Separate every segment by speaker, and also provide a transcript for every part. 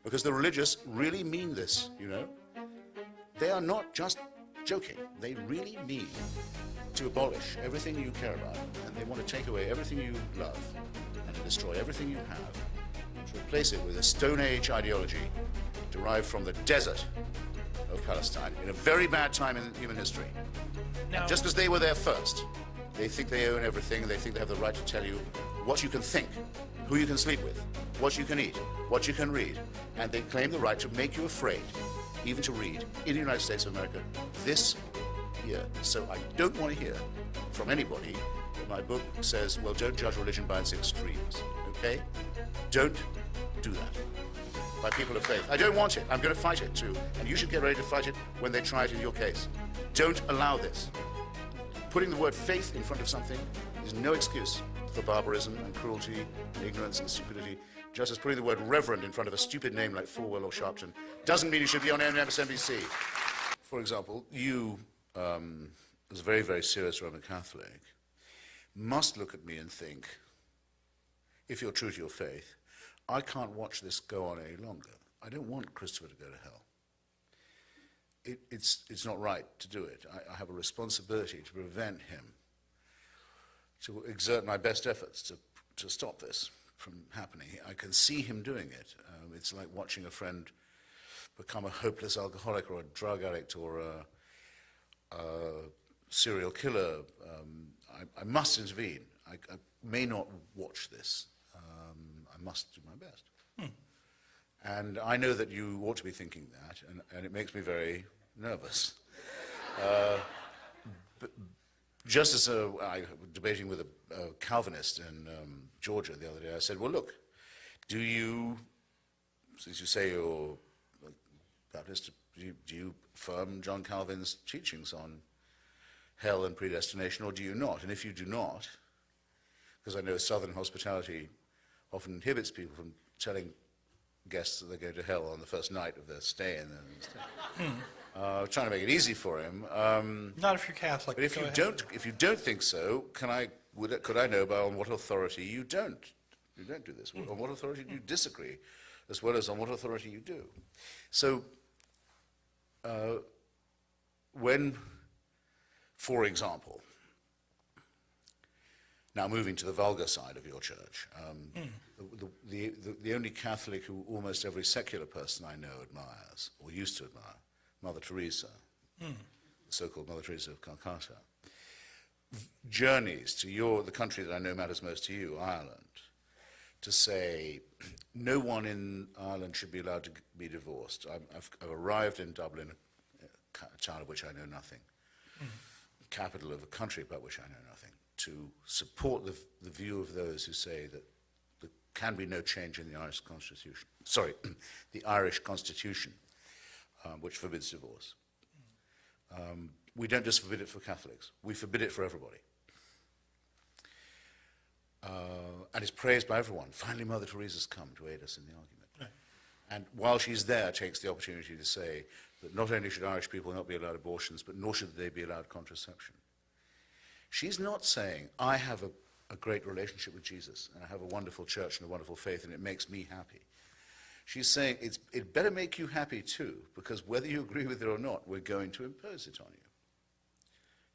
Speaker 1: Because the religious really mean this, you know. They are not just joking. They really mean to abolish everything you care about, and they want to take away everything you love, and to destroy everything you have, to replace it with a Stone Age ideology derived from the desert of Palestine in a very bad time in human history. Now, just because they were there first, they think they own everything, they think they have the right to tell you what you can think, who you can sleep with, what you can eat, what you can read, and they claim the right to make you afraid, even to read, in the United States of America, this year. So I don't want to hear from anybody that my book says, well, don't judge religion by its extremes, okay? Don't do that by people of faith. I don't want it. I'm going to fight it too. And you should get ready to fight it when they try it in your case. Don't allow this. Putting the word faith in front of something is no excuse for barbarism and cruelty and ignorance and stupidity. Just as putting the word reverend in front of a stupid name like Falwell or Sharpton doesn't mean you should be on MSNBC. For example, you, as a very, very serious Roman Catholic, must look at me and think, if you're true to your faith, I can't watch this go on any longer. I don't want Christopher to go to hell. It's not right to do it. I have a responsibility to prevent him, to exert my best efforts to stop this from happening. I can see him doing it. It's like watching a friend become a hopeless alcoholic or a drug addict or a serial killer. I must intervene. I may not watch this. I must do my best. And I know that you ought to be thinking that, and it makes me very nervous. But just as I was debating with a Calvinist in Georgia the other day, I said, well, look, do you, since you say you're Baptist, do you affirm John Calvin's teachings on hell and predestination, or do you not? And if you do not, because I know Southern hospitality often inhibits people from telling guests that they're going to hell on the first night of their stay in there. Trying to make it easy for him.
Speaker 2: Not if you're Catholic.
Speaker 1: But if you don't think so, could I know on what authority you don't do this? On what authority do you disagree, as well as on what authority you do? So, when, for example, now moving to the vulgar side of your church, the only Catholic who almost every secular person I know admires, or used to admire, Mother Teresa, the so-called Mother Teresa of Calcutta, journeys to the country that I know matters most to you, Ireland, to say no one in Ireland should be allowed to be divorced. I've arrived in Dublin, a town of which I know nothing, capital of a country about which I know nothing, to support the view of those who say that there can be no change in the Irish Constitution. Sorry, the Irish Constitution, which forbids divorce. We don't just forbid it for Catholics, we forbid it for everybody. And it's praised by everyone. Finally, Mother Teresa's come to aid us in the argument. Right. And while she's there, takes the opportunity to say that not only should Irish people not be allowed abortions, but nor should they be allowed contraception. She's not saying, I have a great relationship with Jesus, and I have a wonderful church and a wonderful faith, and it makes me happy. She's saying, it better make you happy too, because whether you agree with it or not, we're going to impose it on you.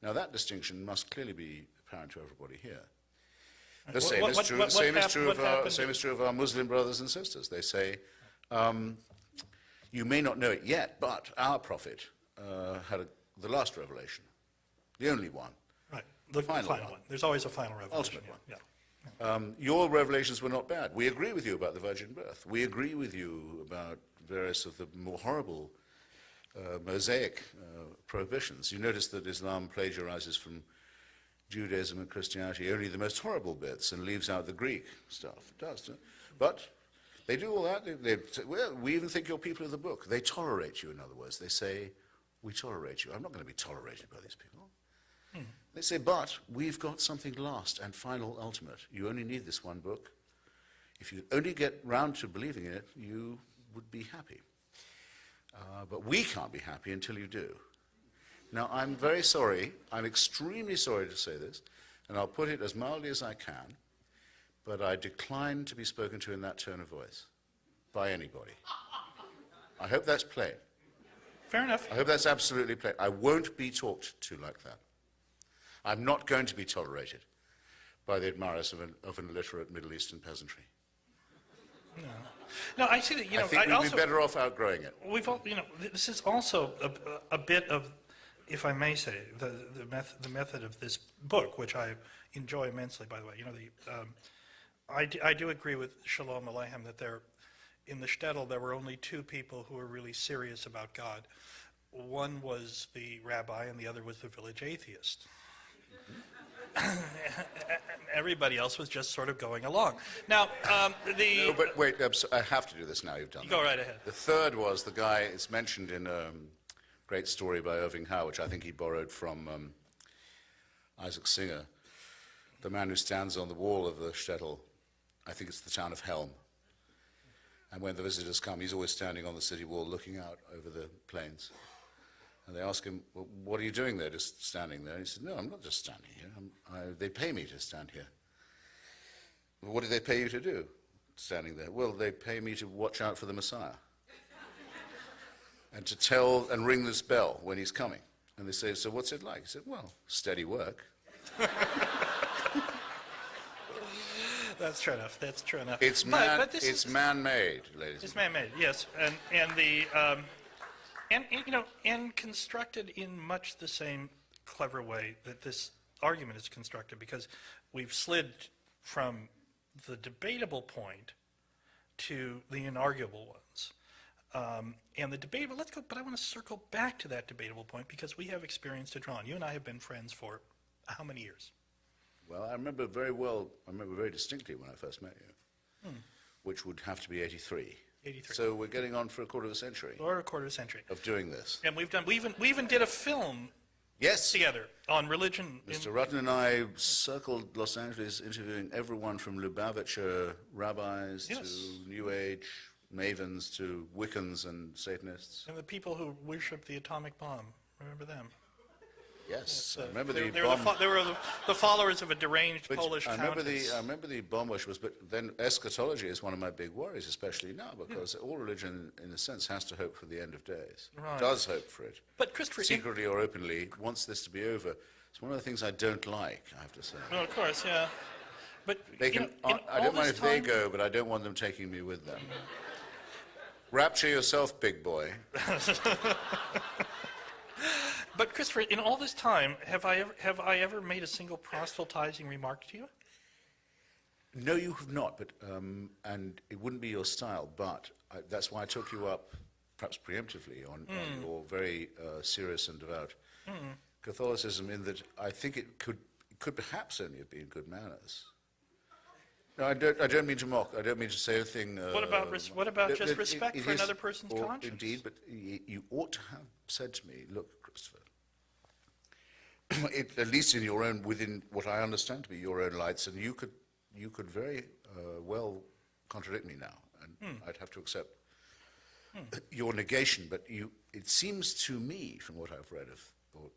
Speaker 1: Now that distinction must clearly be apparent to everybody here. The same is true of our Muslim brothers and sisters. They say, you may not know it yet, but our prophet had the last revelation, the only one.
Speaker 2: Right, the final one. There's always a final revelation.
Speaker 1: Ultimate one. Yeah. Your revelations were not bad. We agree with you about the virgin birth. We agree with you about various of the more horrible Mosaic prohibitions. You notice that Islam plagiarizes from Judaism and Christianity only the most horrible bits and leaves out the Greek stuff. It does. But they do all that. They say, well, we even think you're people of the book. They tolerate you, in other words. They say, we tolerate you. I'm not going to be tolerated by these people. They say, but we've got something last and final, ultimate. You only need this one book. If you only get round to believing in it, you would be happy. But we can't be happy until you do. Now, I'm very sorry. I'm extremely sorry to say this, and I'll put it as mildly as I can, but I decline to be spoken to in that tone of voice by anybody. I hope that's plain.
Speaker 2: Fair enough.
Speaker 1: I hope that's absolutely plain. I won't be talked to like that. I'm not going to be tolerated by the admirers of an illiterate Middle Eastern peasantry.
Speaker 2: No, I see that.
Speaker 1: I think we'd be better off outgrowing it.
Speaker 2: We've all, this is also a bit of, if I may say, the method of this book, which I enjoy immensely. By the way, I do agree with Shalom Aleichem that in the shtetl there were only two people who were really serious about God. One was the rabbi, and the other was the village atheist. Everybody else was just sort of going along. Now,
Speaker 1: No, but wait, I have to do this now. You've done
Speaker 2: Go right ahead.
Speaker 1: The third was the guy, it's mentioned in a great story by Irving Howe, which I think he borrowed from Isaac Singer, the man who stands on the wall of the shtetl. I think it's the town of Helm. And when the visitors come, he's always standing on the city wall looking out over the plains. And they ask him, well, what are you doing there, just standing there? And he said, no, I'm not just standing here. They pay me to stand here. Well, what do they pay you to do, standing there? Well, they pay me to watch out for the Messiah. And to tell and ring this bell when he's coming. And they say, so what's it like? He said, well, steady work.
Speaker 2: That's true enough. That's true enough.
Speaker 1: It's man-made, ladies.
Speaker 2: It's man-made, yes, and constructed in much the same clever way that this argument is constructed, because we've slid from the debatable point to the inarguable ones. And the debatable, but I want to circle back to that debatable point, because we have experience to draw on. You and I have been friends for how many years?
Speaker 1: Well, I remember very distinctly when I first met you, which would have to be 83.
Speaker 2: 83.
Speaker 1: So we're getting on for a quarter of a century.
Speaker 2: Or a quarter of a century.
Speaker 1: Of doing this.
Speaker 2: And we even did a film together on religion.
Speaker 1: Mr. Rutten and I circled Los Angeles interviewing everyone from Lubavitcher rabbis to New Age mavens to Wiccans and Satanists.
Speaker 2: And the people who worship the atomic bomb. Remember them?
Speaker 1: Yes, I remember
Speaker 2: they
Speaker 1: bomb.
Speaker 2: were the followers of a deranged Polish
Speaker 1: I
Speaker 2: countess.
Speaker 1: remember the bomb worshippers, but then eschatology is one of my big worries, especially now, because all religion, in a sense, has to hope for the end of days.
Speaker 2: Right.
Speaker 1: Does hope for it.
Speaker 2: But Christopher,
Speaker 1: secretly or openly, wants this to be over. It's one of the things I don't like, I have to say.
Speaker 2: Well, of course, yeah. But
Speaker 1: They can, I don't mind if they go, but I don't want them taking me with them. Rapture yourself, big boy.
Speaker 2: But Christopher, in all this time, have I ever made a single proselytizing remark to you?
Speaker 1: No, you have not, but and it wouldn't be your style. But that's why I took you up, perhaps preemptively, on your very serious and devout Catholicism. In that, I think it could perhaps only have been good manners. No, I don't mean to mock. I don't mean to say a thing.
Speaker 2: What about just respect for another person's conscience?
Speaker 1: Indeed, but you ought to have said to me, look, Christopher, at least in your own, within what I understand to be your own lights, and you could very well contradict me now, and I'd have to accept your negation. But it seems to me, from what I've read of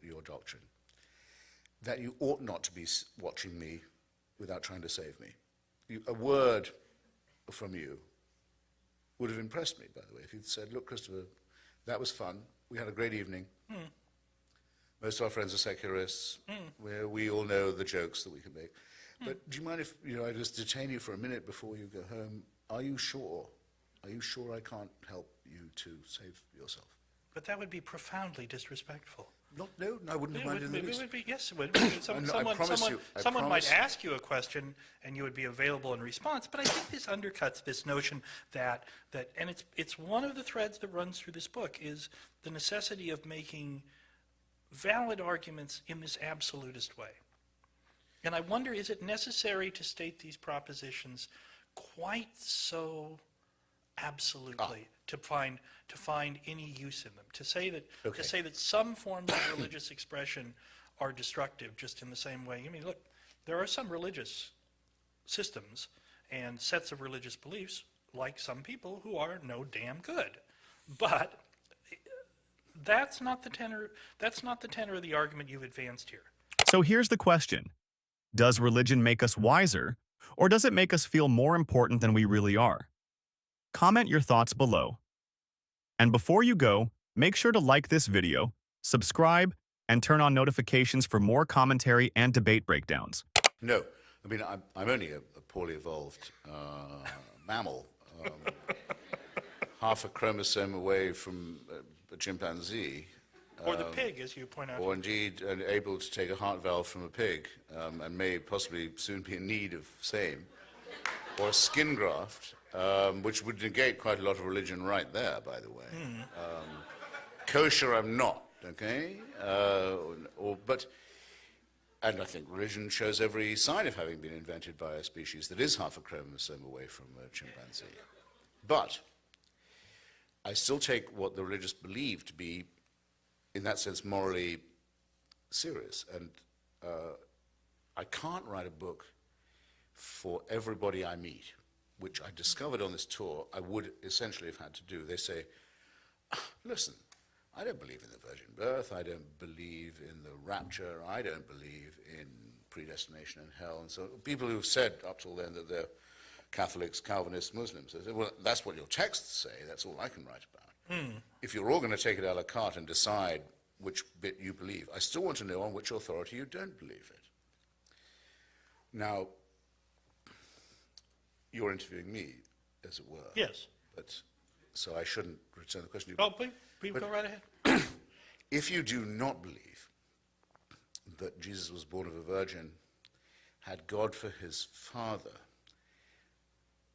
Speaker 1: your doctrine, that you ought not to be watching me without trying to save me. A word from you would have impressed me, by the way, if you'd said, look, Christopher, that was fun. We had a great evening. Most of our friends are secularists. We all know the jokes that we can make. But do you mind if I just detain you for a minute before you go home? Are you sure? Are you sure I can't help you to save yourself?
Speaker 2: But that would be profoundly disrespectful.
Speaker 1: No, I wouldn't have minded in the least.
Speaker 2: Yes, it would. Someone might ask you a question, and you would be available in response. But I think this undercuts this notion that and it's one of the threads that runs through this book, is the necessity of making valid arguments in this absolutist way. And I wonder, is it necessary to state these propositions quite so absolutely to find any use in them? To say that some forms of religious expression are destructive, just in the same way. I mean, look, there are some religious systems and sets of religious beliefs, like some people, who are no damn good. But that's not the tenor. That's not the tenor of the argument you've advanced here.
Speaker 3: So here's the question. Does religion make us wiser, or does it make us feel more important than we really are? Comment your thoughts below. And before you go, make sure to like this video, subscribe, and turn on notifications for more commentary and debate breakdowns.
Speaker 1: No, I mean, I'm only a poorly evolved mammal, half a chromosome away from a chimpanzee.
Speaker 2: Or the pig, as you point out.
Speaker 1: Or indeed able to take a heart valve from a pig, and may possibly soon be in need of same. Or a skin graft, which would negate quite a lot of religion right there, by the way. Kosher I'm not, okay? And I think religion shows every sign of having been invented by a species that is half a chromosome away from a chimpanzee. But I still take what the religious believe to be, in that sense, morally serious. And I can't write a book for everybody I meet, which I discovered on this tour I would essentially have had to do. They say, listen, I don't believe in the virgin birth, I don't believe in the rapture, I don't believe in predestination and hell. And so people who've said up till then that they're Catholics, Calvinists, Muslims, they say, well, that's what your texts say, that's all I can write about. If you're all going to take it a la carte and decide which bit you believe, I still want to know on which authority you don't believe it. Now, you're interviewing me, as it were.
Speaker 2: Yes.
Speaker 1: But, so I shouldn't return the question.
Speaker 2: Oh, please go right ahead.
Speaker 1: If you do not believe that Jesus was born of a virgin, had God for his father,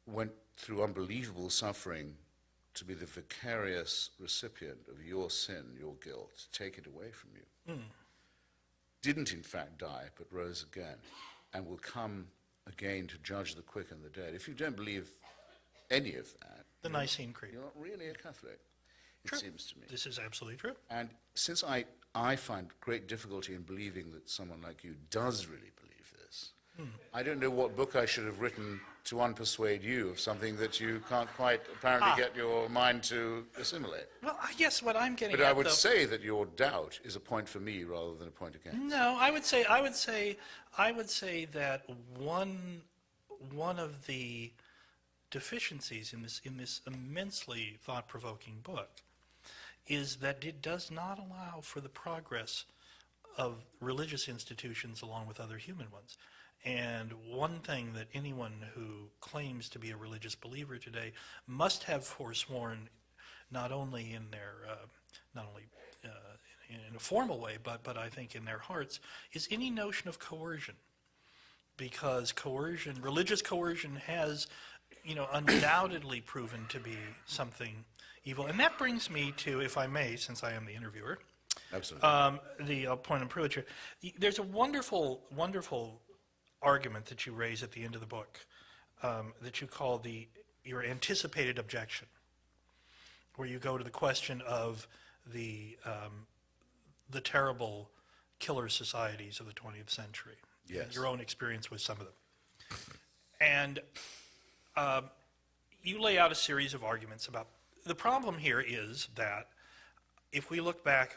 Speaker 1: went through unbelievable suffering to be the vicarious recipient of your sin, your guilt, take it away from you, didn't in fact die, but rose again, and will come again to judge the quick and the dead. If you don't believe any of that,
Speaker 2: The Nicene Creed.
Speaker 1: you're not really a Catholic, it seems to me.
Speaker 2: This is absolutely true.
Speaker 1: And since I find great difficulty in believing that someone like you does really believe this, I don't know what book I should have written to unpersuade you of something that you can't quite apparently get your mind to assimilate.
Speaker 2: Well, I guess what I'm getting
Speaker 1: But
Speaker 2: at,
Speaker 1: I would
Speaker 2: though,
Speaker 1: say that your doubt is a point for me rather than a point against.
Speaker 2: No, I would say that one of the deficiencies in this immensely thought-provoking book is that it does not allow for the progress of religious institutions along with other human ones. And one thing that anyone who claims to be a religious believer today must have forsworn, not only in their, in a formal way, but I think in their hearts, is any notion of coercion. Because coercion, religious coercion, has, undoubtedly proven to be something evil. And that brings me to, if I may, since I am the interviewer,
Speaker 1: Absolutely.
Speaker 2: the point of privilege here. There's a wonderful, wonderful argument that you raise at the end of the book that you call your anticipated objection, where you go to the question of the terrible killer societies of the 20th century.
Speaker 1: Yes.
Speaker 2: Your own experience with some of them. And you lay out a series of arguments about the problem here is that if we look back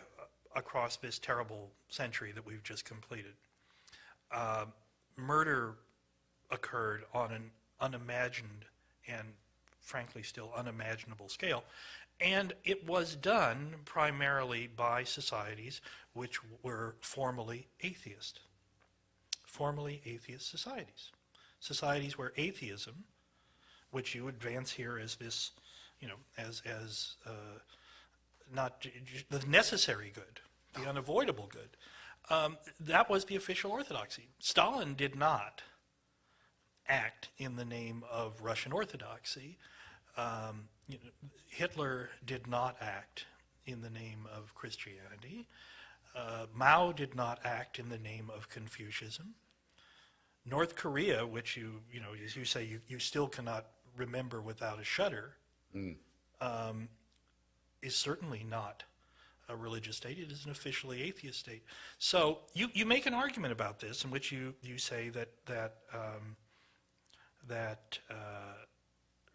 Speaker 2: across this terrible century that we've just completed, murder occurred on an unimagined and frankly still unimaginable scale, and it was done primarily by societies which were formerly atheist societies where atheism, which you advance here as this, as not the necessary good, the unavoidable good, that was the official orthodoxy. Stalin did not act in the name of Russian orthodoxy. Hitler did not act in the name of Christianity. Mao did not act in the name of Confucianism. North Korea, which as you say, you still cannot remember without a shudder, is certainly not a religious state. It is an officially atheist state. So you make an argument about this in which you say that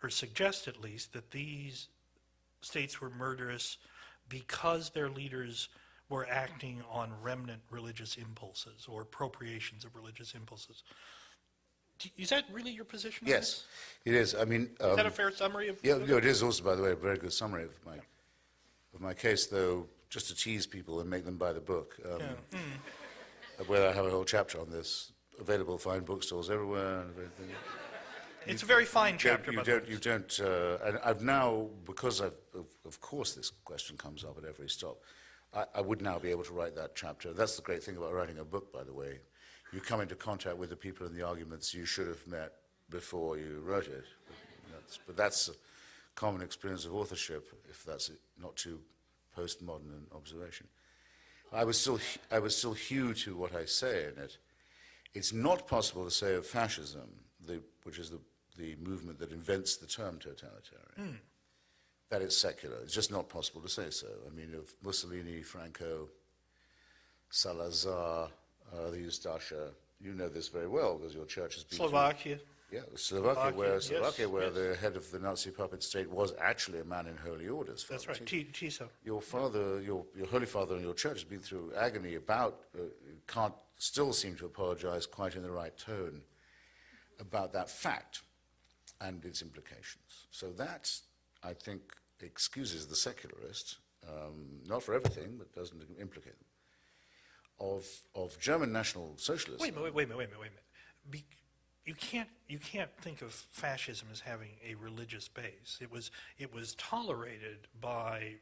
Speaker 2: or suggest at least that these states were murderous because their leaders were acting on remnant religious impulses or appropriations of religious impulses. Is that really your position on
Speaker 1: Yes,
Speaker 2: this?
Speaker 1: it is. I mean,
Speaker 2: Is that a fair summary of
Speaker 1: yeah, no, it is also, by the way, a very good summary of my of my case, though, just to tease people and make them buy the book, where I have a whole chapter on this, available fine bookstores everywhere. And everything.
Speaker 2: It's a very fine chapter.
Speaker 1: You don't. And I've now, because of course this question comes up at every stop, I would now be able to write that chapter. That's the great thing about writing a book, by the way. You come into contact with the people and the arguments you should have met before you wrote it. But that's a common experience of authorship, if that's not too postmodern an observation. I was still hew to what I say in it. It's not possible to say of fascism, which is the movement that invents the term totalitarian, that it's secular. It's just not possible to say so. I mean, of Mussolini, Franco, Salazar, the Ustasha, you know this very well because your church has been
Speaker 2: Slovakia.
Speaker 1: Yeah, Slovakia, where
Speaker 2: yes.
Speaker 1: the head of the Nazi puppet state was actually a man in holy orders.
Speaker 2: That's right, Tiso.
Speaker 1: Your father, your Holy Father and your church has been through agony about, can't still seem to apologize quite in the right tone about that fact and its implications. So that, I think, excuses the secularists, not for everything, but doesn't implicate them, of German National Socialism.
Speaker 2: Wait a minute. You can't think of fascism as having a religious base. It was tolerated by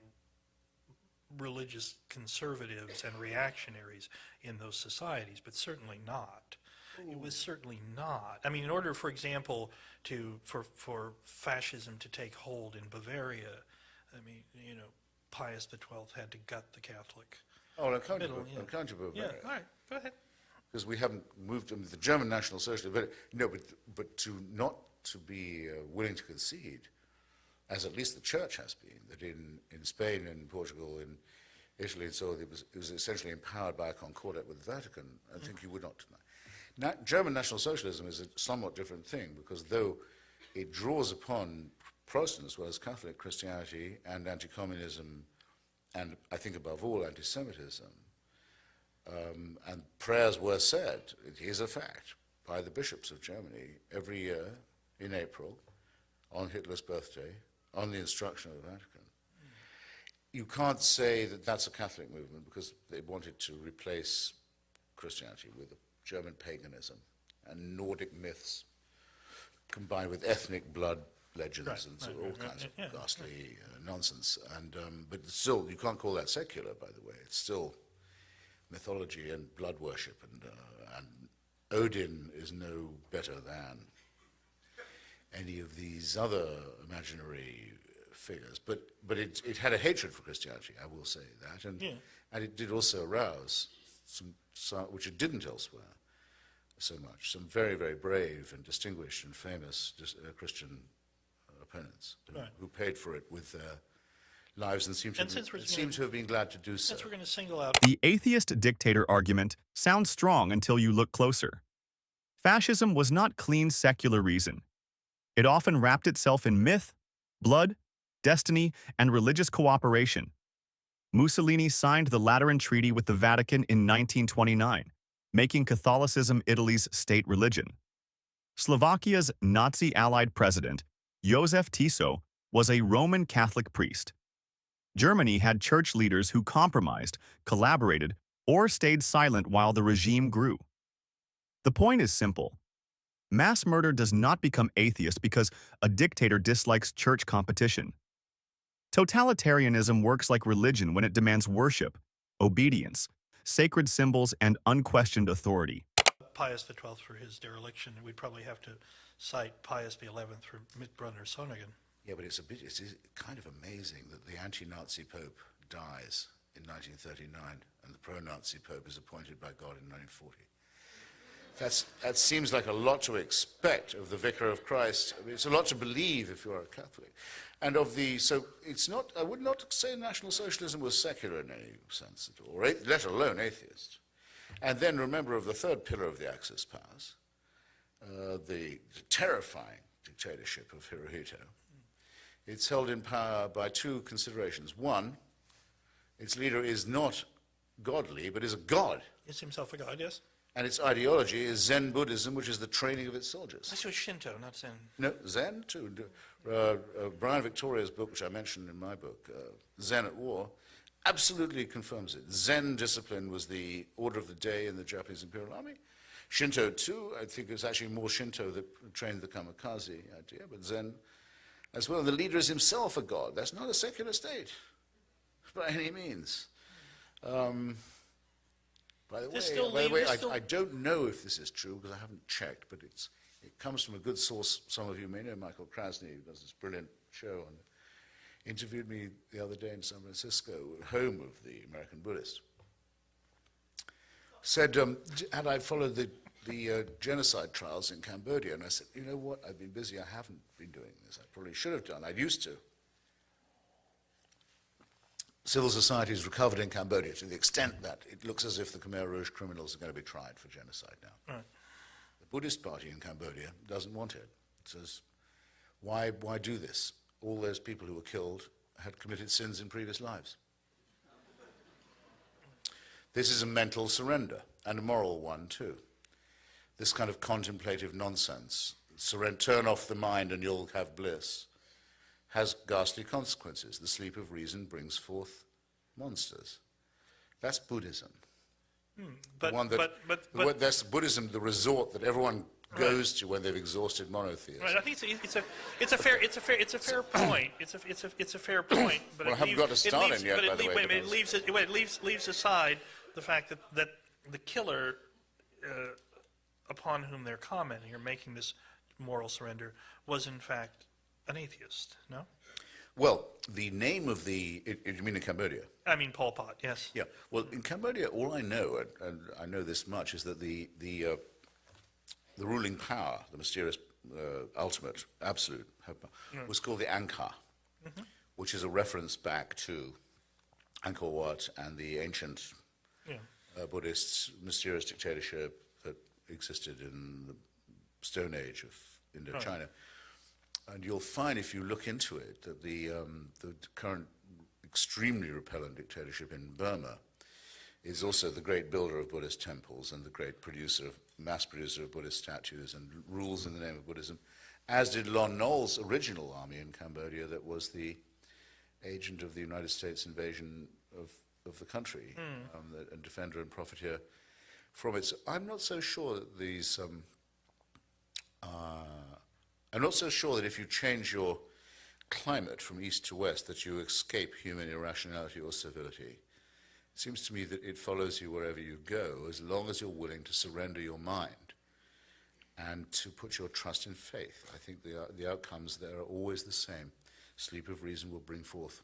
Speaker 2: religious conservatives and reactionaries in those societies, but certainly not. It was certainly not. I mean, in order, for example, for fascism to take hold in Bavaria, I mean, Pius XII had to gut the Catholic.
Speaker 1: Oh, I'll come to Bavaria.
Speaker 2: Yeah, all right, go ahead.
Speaker 1: Because we haven't moved the German National Socialism, but not to be willing to concede, as at least the Church has been, that in Spain and Portugal and Italy and so on, it was essentially empowered by a concordat with the Vatican. I think you would not deny. German National Socialism is a somewhat different thing, because though it draws upon Protestant as well as Catholic Christianity and anti-communism, and I think above all anti-Semitism, and prayers were said, it is a fact, by the bishops of Germany every year in April, on Hitler's birthday, on the instruction of the Vatican. You can't say that that's a Catholic movement because they wanted to replace Christianity with German paganism and Nordic myths combined with ethnic blood legends and all kinds of ghastly nonsense. But still, you can't call that secular, by the way. It's still mythology and blood worship, and Odin is no better than any of these other imaginary figures. But it had a hatred for Christianity, I will say that, and it did also arouse some, which it didn't elsewhere so much, some very, very brave and distinguished and famous Christian opponents who paid for it with their lives and seem to have been glad to do so.
Speaker 2: Since we're going to single out
Speaker 3: The atheist dictator argument sounds strong until you look closer. Fascism was not clean secular reason. It often wrapped itself in myth, blood, destiny, and religious cooperation. Mussolini signed the Lateran Treaty with the Vatican in 1929, making Catholicism Italy's state religion. Slovakia's Nazi-allied president, Joseph Tiso, was a Roman Catholic priest. Germany had church leaders who compromised, collaborated, or stayed silent while the regime grew. The point is simple. Mass murder does not become atheist because a dictator dislikes church competition. Totalitarianism works like religion when it demands worship, obedience, sacred symbols, and unquestioned authority.
Speaker 2: Pius XII for his dereliction. We'd probably have to cite Pius XI for Mitbrunner Sonnegan.
Speaker 1: Yeah, but it's kind of amazing that the anti-Nazi Pope dies in 1939 and the pro-Nazi Pope is appointed by God in 1940. That seems like a lot to expect of the Vicar of Christ. I mean, it's a lot to believe if you are a Catholic. And so it's not, I would not say National Socialism was secular in any sense at all, let alone atheist. And then remember of the third pillar of the Axis powers, the terrifying dictatorship of Hirohito. It's held in power by two considerations. One, its leader is not godly, but is a god.
Speaker 2: Is himself a god, yes?
Speaker 1: And its ideology is Zen Buddhism, which is the training of its soldiers.
Speaker 2: This was Shinto, not Zen.
Speaker 1: No, Zen too. Brian Victoria's book, which I mentioned in my book, Zen at War, absolutely confirms it. Zen discipline was the order of the day in the Japanese Imperial Army. Shinto too, I think it's actually more Shinto that trained the kamikaze idea, but Zen as well. And the leader is himself a god. That's not a secular state by any means. By the way, I don't know if this is true because I haven't checked, but it comes from a good source. Some of you may know Michael Krasny, who does this brilliant show, and interviewed me the other day in San Francisco, home of the American Buddhist. Said, had I followed the genocide trials in Cambodia, and I said, you know what, I've been busy, I haven't been doing this. I probably should have done, I used to. Civil society has recovered in Cambodia to the extent that it looks as if the Khmer Rouge criminals are going to be tried for genocide now.
Speaker 2: Right.
Speaker 1: The Buddhist party in Cambodia doesn't want it. It says, why do this? All those people who were killed had committed sins in previous lives. This is a mental surrender, and a moral one too. This kind of contemplative nonsense, turn off the mind and you'll have bliss, has ghastly consequences. The sleep of reason brings forth monsters. That's Buddhism. That's Buddhism, the resort that everyone goes to when they've exhausted monotheism.
Speaker 2: Right. I think it's a fair point. It's a fair point. But
Speaker 1: well, I haven't got to Stalin yet, by the way.
Speaker 2: It leaves aside the fact that the killer, upon whom they're commenting or making this moral surrender, was in fact an atheist. No.
Speaker 1: Well, the name of you mean in Cambodia?
Speaker 2: I mean Pol Pot, yes.
Speaker 1: Yeah. Well, in Cambodia, all I know, and I know this much, is that the ruling power, the mysterious, ultimate, absolute, was called the Angkar, which is a reference back to Angkor Wat and the ancient Buddhist mysterious dictatorship that existed in the Stone Age of Indochina. Right. And you'll find, if you look into it, that the current extremely repellent dictatorship in Burma is also the great builder of Buddhist temples and the great mass producer of Buddhist statues and rules in the name of Buddhism, as did Lon Nol's original army in Cambodia that was the agent of the United States invasion of the country, and defender and profiteer from it. So I'm not so sure that I'm not so sure that if you change your climate from east to west that you escape human irrationality or civility. It seems to me that it follows you wherever you go, as long as you're willing to surrender your mind and to put your trust in faith. I think the outcomes there are always the same. Sleep of reason will bring forth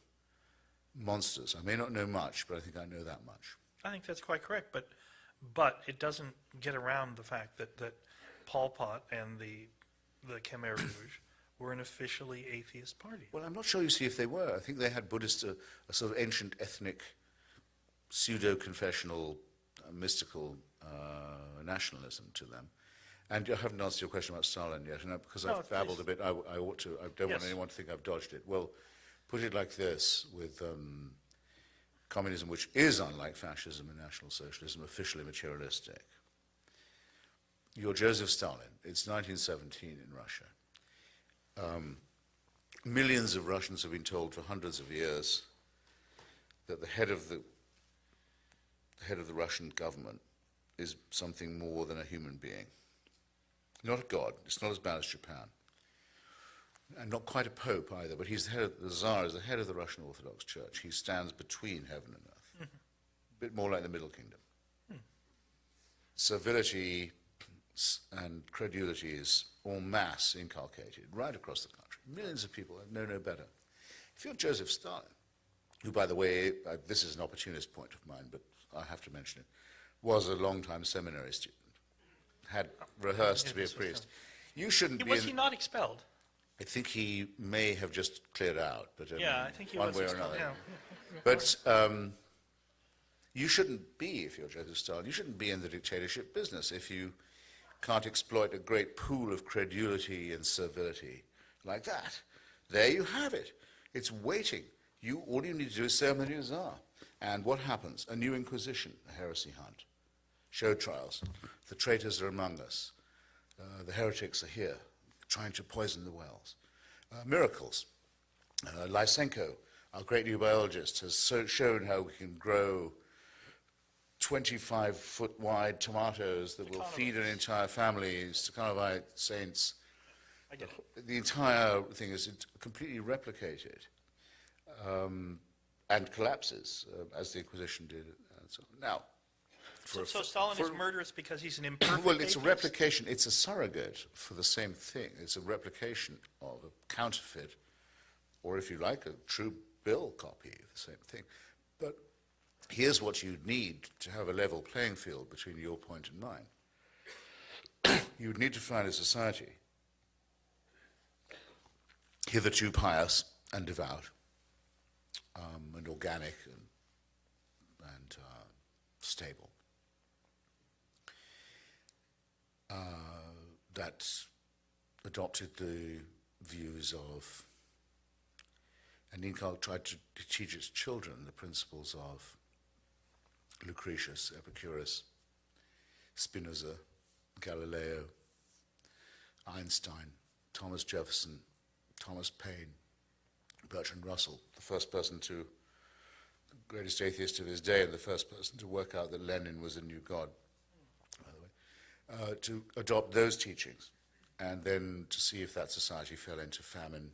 Speaker 1: monsters. I may not know much, but I think I know that much.
Speaker 2: I think that's quite correct, but it doesn't get around the fact that Pol Pot and the Khmer Rouge were an officially atheist party.
Speaker 1: Well, I'm not sure, you see, if they were. I think they had Buddhist, a sort of ancient ethnic, pseudo-confessional, mystical nationalism to them. And I haven't answered your question about Stalin yet, and because I've babbled a bit, I ought to. I don't want anyone to think I've dodged it. Well, put it like this, with communism, which is unlike fascism and National Socialism, officially materialistic. You're Joseph Stalin. It's 1917 in Russia. Millions of Russians have been told for hundreds of years that the head of the Russian government is something more than a human being. Not a god. It's not as bad as Japan. And not quite a pope either, but he's the Tsar is the head of the Russian Orthodox Church. He stands between heaven and earth. A bit more like the Middle Kingdom. Servility and credulity is en masse inculcated right across the country. Millions of people know no better. If you're Joseph Stalin, who, by the way, this is an opportunist point of mine, but I have to mention it, was a long-time seminary student, had rehearsed to be a priest. You shouldn't be...
Speaker 2: Was he not expelled?
Speaker 1: I think he may have just cleared out, but
Speaker 2: I think he
Speaker 1: one
Speaker 2: was
Speaker 1: way or
Speaker 2: expelled,
Speaker 1: another.
Speaker 2: yeah.
Speaker 1: But you shouldn't be, if you're Joseph Stalin, you shouldn't be in the dictatorship business if you can't exploit a great pool of credulity and servility like that. There you have it. It's waiting. All you need to do is say, I'm the new Tsar. And what happens? A new inquisition, a heresy hunt. show trials. The traitors are among us. The heretics are here, trying to poison the wells. Miracles. Lysenko, our great new biologist, has shown how we can grow 25-foot wide tomatoes that will feed an entire family. Stakhanovite saints. The entire thing is completely replicated and collapses, as the Inquisition did. And so on. Now,
Speaker 2: so Stalin is murderous because he's an imperfect
Speaker 1: well, it's
Speaker 2: atheist?
Speaker 1: a replication. It's a surrogate for the same thing. It's a replication of a counterfeit, or if you like, a true bill copy of the same thing. But here's what you need to have a level playing field between your point and mine. You would need to find a society hitherto pious and devout, and organic and stable, that adopted the views of, and Incal tried to teach its children the principles of Lucretius, Epicurus, Spinoza, Galileo, Einstein, Thomas Jefferson, Thomas Paine, Bertrand Russell, the first person to, the greatest atheist of his day, and the first person to work out that Lenin was a new god, by the way, to adopt those teachings, and then to see if that society fell into famine,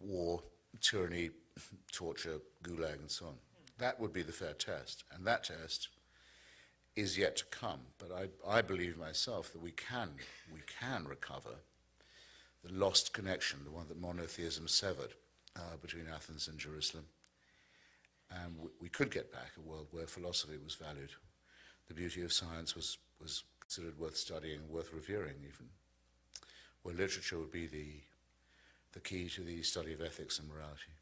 Speaker 1: war, tyranny, torture, gulag, and so on. That would be the fair test, and that test is yet to come. But I believe myself that we can recover the lost connection, the one that monotheism severed between Athens and Jerusalem. And we could get back a world where philosophy was valued. The beauty of science was considered worth studying and worth revering even. Where literature would be the key to the study of ethics and morality.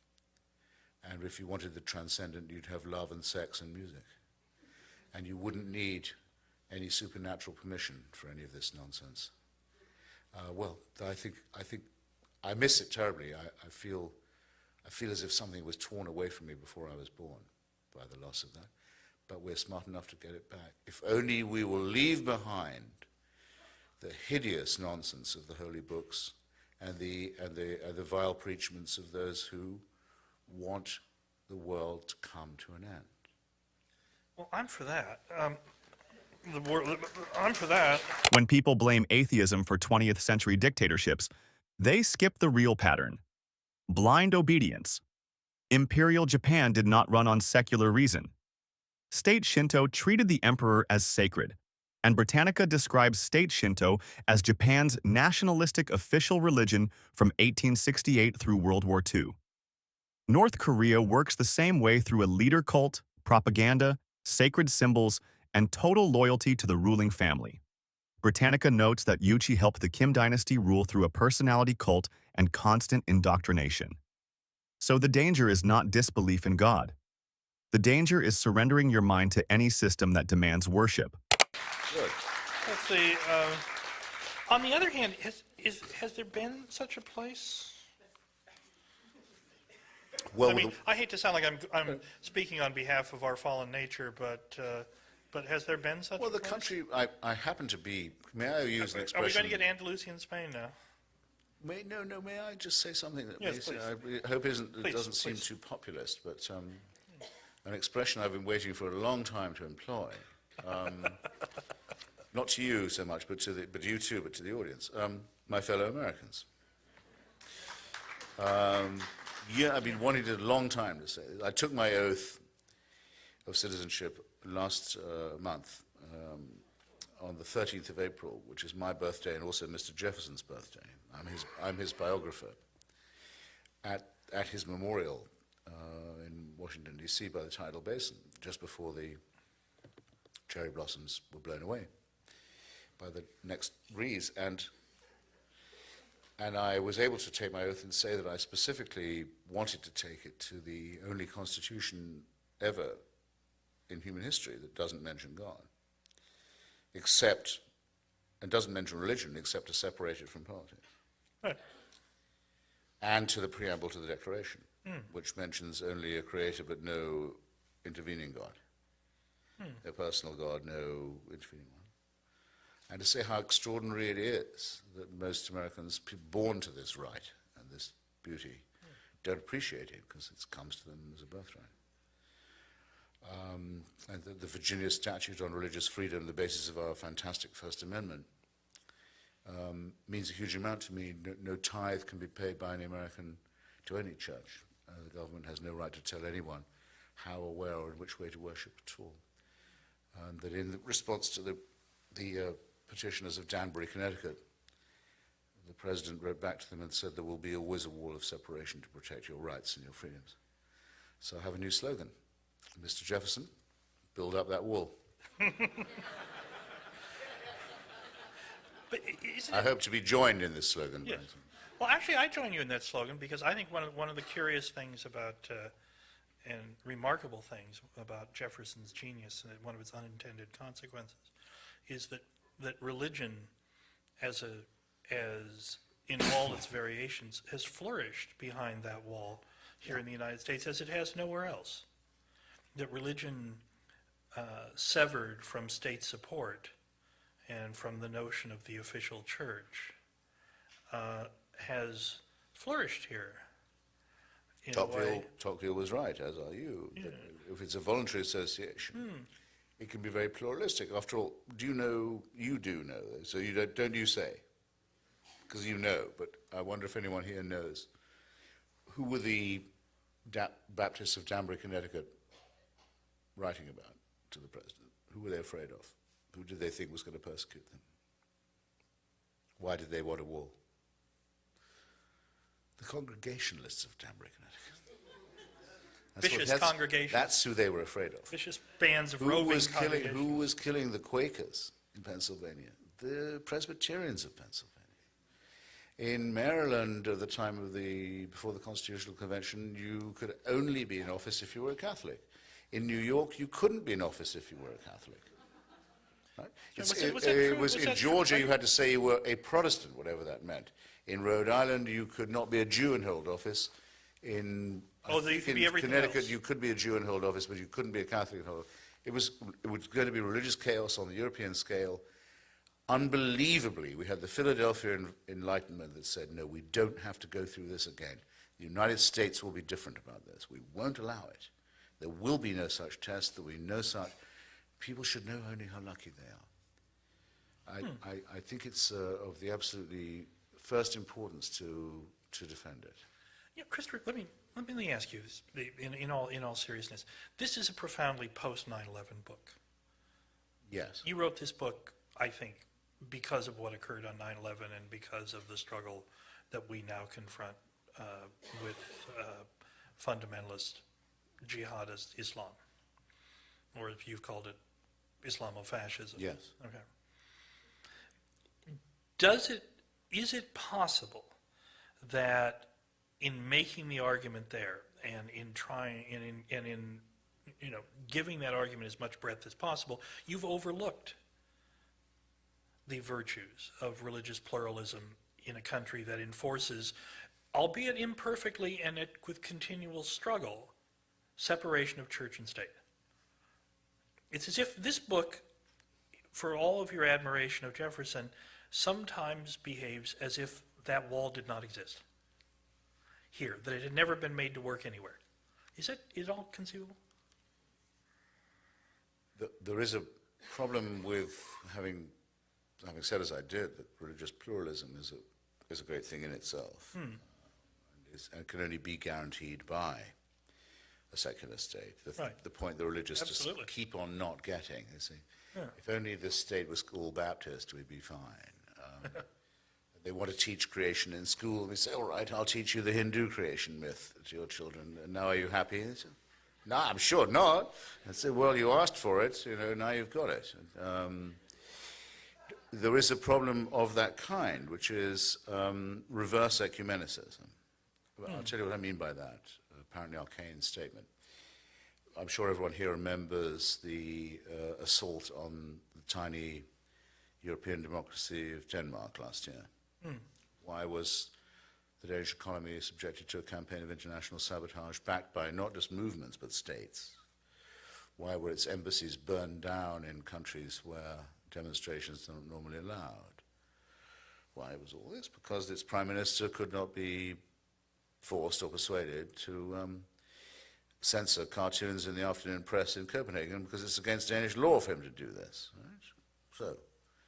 Speaker 1: And if you wanted the transcendent, you'd have love and sex and music. And you wouldn't need any supernatural permission for any of this nonsense. Well, I think I miss it terribly. I feel as if something was torn away from me before I was born by the loss of that. But we're smart enough to get it back. If only we will leave behind the hideous nonsense of the holy books and the vile preachments of those who want the world to come to an end.
Speaker 2: Well, I'm for that. I'm for that.
Speaker 3: When people blame atheism for 20th century dictatorships, they skip the real pattern. Blind obedience. Imperial Japan did not run on secular reason. State Shinto treated the emperor as sacred, and Britannica describes state Shinto as Japan's nationalistic official religion from 1868 through World War II. North Korea works the same way through a leader cult, propaganda, sacred symbols, and total loyalty to the ruling family. Britannica notes that Yuchi helped the Kim dynasty rule through a personality cult and constant indoctrination. So the danger is not disbelief in God. The danger is surrendering your mind to any system that demands worship.
Speaker 1: Good.
Speaker 2: Let's see. On the other hand, has there been such a place?
Speaker 1: Well,
Speaker 2: I mean, I hate to sound like I'm speaking on behalf of our fallen nature, but has there been such?
Speaker 1: well,
Speaker 2: a
Speaker 1: the
Speaker 2: place?
Speaker 1: country I happen to be. May I use an
Speaker 2: Are
Speaker 1: expression?
Speaker 2: we going to get Andalusian Spain now?
Speaker 1: May I just say something that
Speaker 2: Yes, please.
Speaker 1: I hope it
Speaker 2: Please,
Speaker 1: doesn't seem
Speaker 2: please.
Speaker 1: too populist, but an expression I've been waiting for a long time to employ. Not to you so much, but to you too, but to the audience. My fellow Americans. Yeah, I've been wanting it a long time to say this. I took my oath of citizenship last month on the 13th of April, which is my birthday and also Mr. Jefferson's birthday. I'm his biographer at his memorial in Washington, D.C. by the Tidal Basin, just before the cherry blossoms were blown away by the next breeze. And I was able to take my oath and say that I specifically wanted to take it to the only constitution ever in human history that doesn't mention God, and doesn't mention religion except to separate it from politics.
Speaker 2: Right.
Speaker 1: And to the preamble to the Declaration, which mentions only a creator but no intervening God. no personal God, no intervening one. And to say how extraordinary it is that most Americans, born to this right and this beauty, don't appreciate it because it comes to them as a birthright. And the Virginia Statute on Religious Freedom, the basis of our fantastic First Amendment, means a huge amount to me. No tithe can be paid by any American to any church. The government has no right to tell anyone how or where or in which way to worship at all. And that in response to the petitioners of Danbury, Connecticut, the president wrote back to them and said there will be always a wall of separation to protect your rights and your freedoms. So I have a new slogan. Mr. Jefferson, build up that wall.
Speaker 2: But
Speaker 1: I hope to be joined in this slogan.
Speaker 2: Yes. Well, actually, I join you in that slogan because I think one of the curious things about and remarkable things about Jefferson's genius and one of its unintended consequences is that religion, as in all its variations, has flourished behind that wall here in the United States as it has nowhere else. That religion severed from state support and from the notion of the official church has flourished here.
Speaker 1: Tocqueville was right, as are you. Yeah. If it's a voluntary association, it can be very pluralistic. After all, you do know, so you don't you say? Because you know, but I wonder if anyone here knows. Who were the Baptists of Danbury, Connecticut writing about to the president? Who were they afraid of? Who did they think was going to persecute them? Why did they want a wall? The Congregationalists of Danbury, Connecticut.
Speaker 2: Vicious congregations.
Speaker 1: That's who they were afraid of.
Speaker 2: Vicious bands of roving congregations.
Speaker 1: Who was killing the Quakers in Pennsylvania? The Presbyterians of Pennsylvania. In Maryland, at the time of before the Constitutional Convention, you could only be in office if you were a Catholic. In New York, you couldn't be in office if you were a Catholic. Right? In Georgia, you had to say you were a Protestant, whatever that meant. In Rhode Island, you could not be a Jew and hold office. In Connecticut, you could be a Jew and hold office, but you couldn't be a Catholic and hold office. It was going to be religious chaos on the European scale. Unbelievably, we had the Philadelphia Enlightenment that said, no, we don't have to go through this again. The United States will be different about this. We won't allow it. There will be no such test. There will be no such. People should know only how lucky they are. I think it's of the absolutely first importance to defend it.
Speaker 2: Yeah, Christopher, let me ask you this, in all seriousness. This is a profoundly post 9/11 book.
Speaker 1: Yes.
Speaker 2: You wrote this book, I think, because of what occurred on 9/11 and because of the struggle that we now confront with fundamentalist jihadist Islam, or if you've called it Islamofascism.
Speaker 1: Yes.
Speaker 2: Okay. Is it possible that in making the argument there and in trying and in giving that argument as much breadth as possible, you've overlooked the virtues of religious pluralism in a country that enforces, albeit imperfectly and with continual struggle, separation of church and state? It's as if this book, for all of your admiration of Jefferson, sometimes behaves as if that wall did not exist here, that it had never been made to work anywhere. Is it all conceivable?
Speaker 1: There is a problem with having said as I did that religious pluralism is a great thing in itself, and can only be guaranteed by a secular state. The point the religious just keep on not getting. You see, if only this state was all Baptist, we'd be fine. They want to teach creation in school. They say, all right, I'll teach you the Hindu creation myth to your children. And now are you happy? They say, no, I'm sure not. I say, well, you asked for it. Now you've got it. There is a problem of that kind, which is reverse ecumenicism. I'll tell you what I mean by that, apparently arcane statement. I'm sure everyone here remembers the assault on the tiny European democracy of Denmark last year. Why was the Danish economy subjected to a campaign of international sabotage backed by not just movements but states? Why were its embassies burned down in countries where demonstrations are not normally allowed? Why was all this? Because its prime minister could not be forced or persuaded to censor cartoons in the afternoon press in Copenhagen because it's against Danish law for him to do this. Right? So,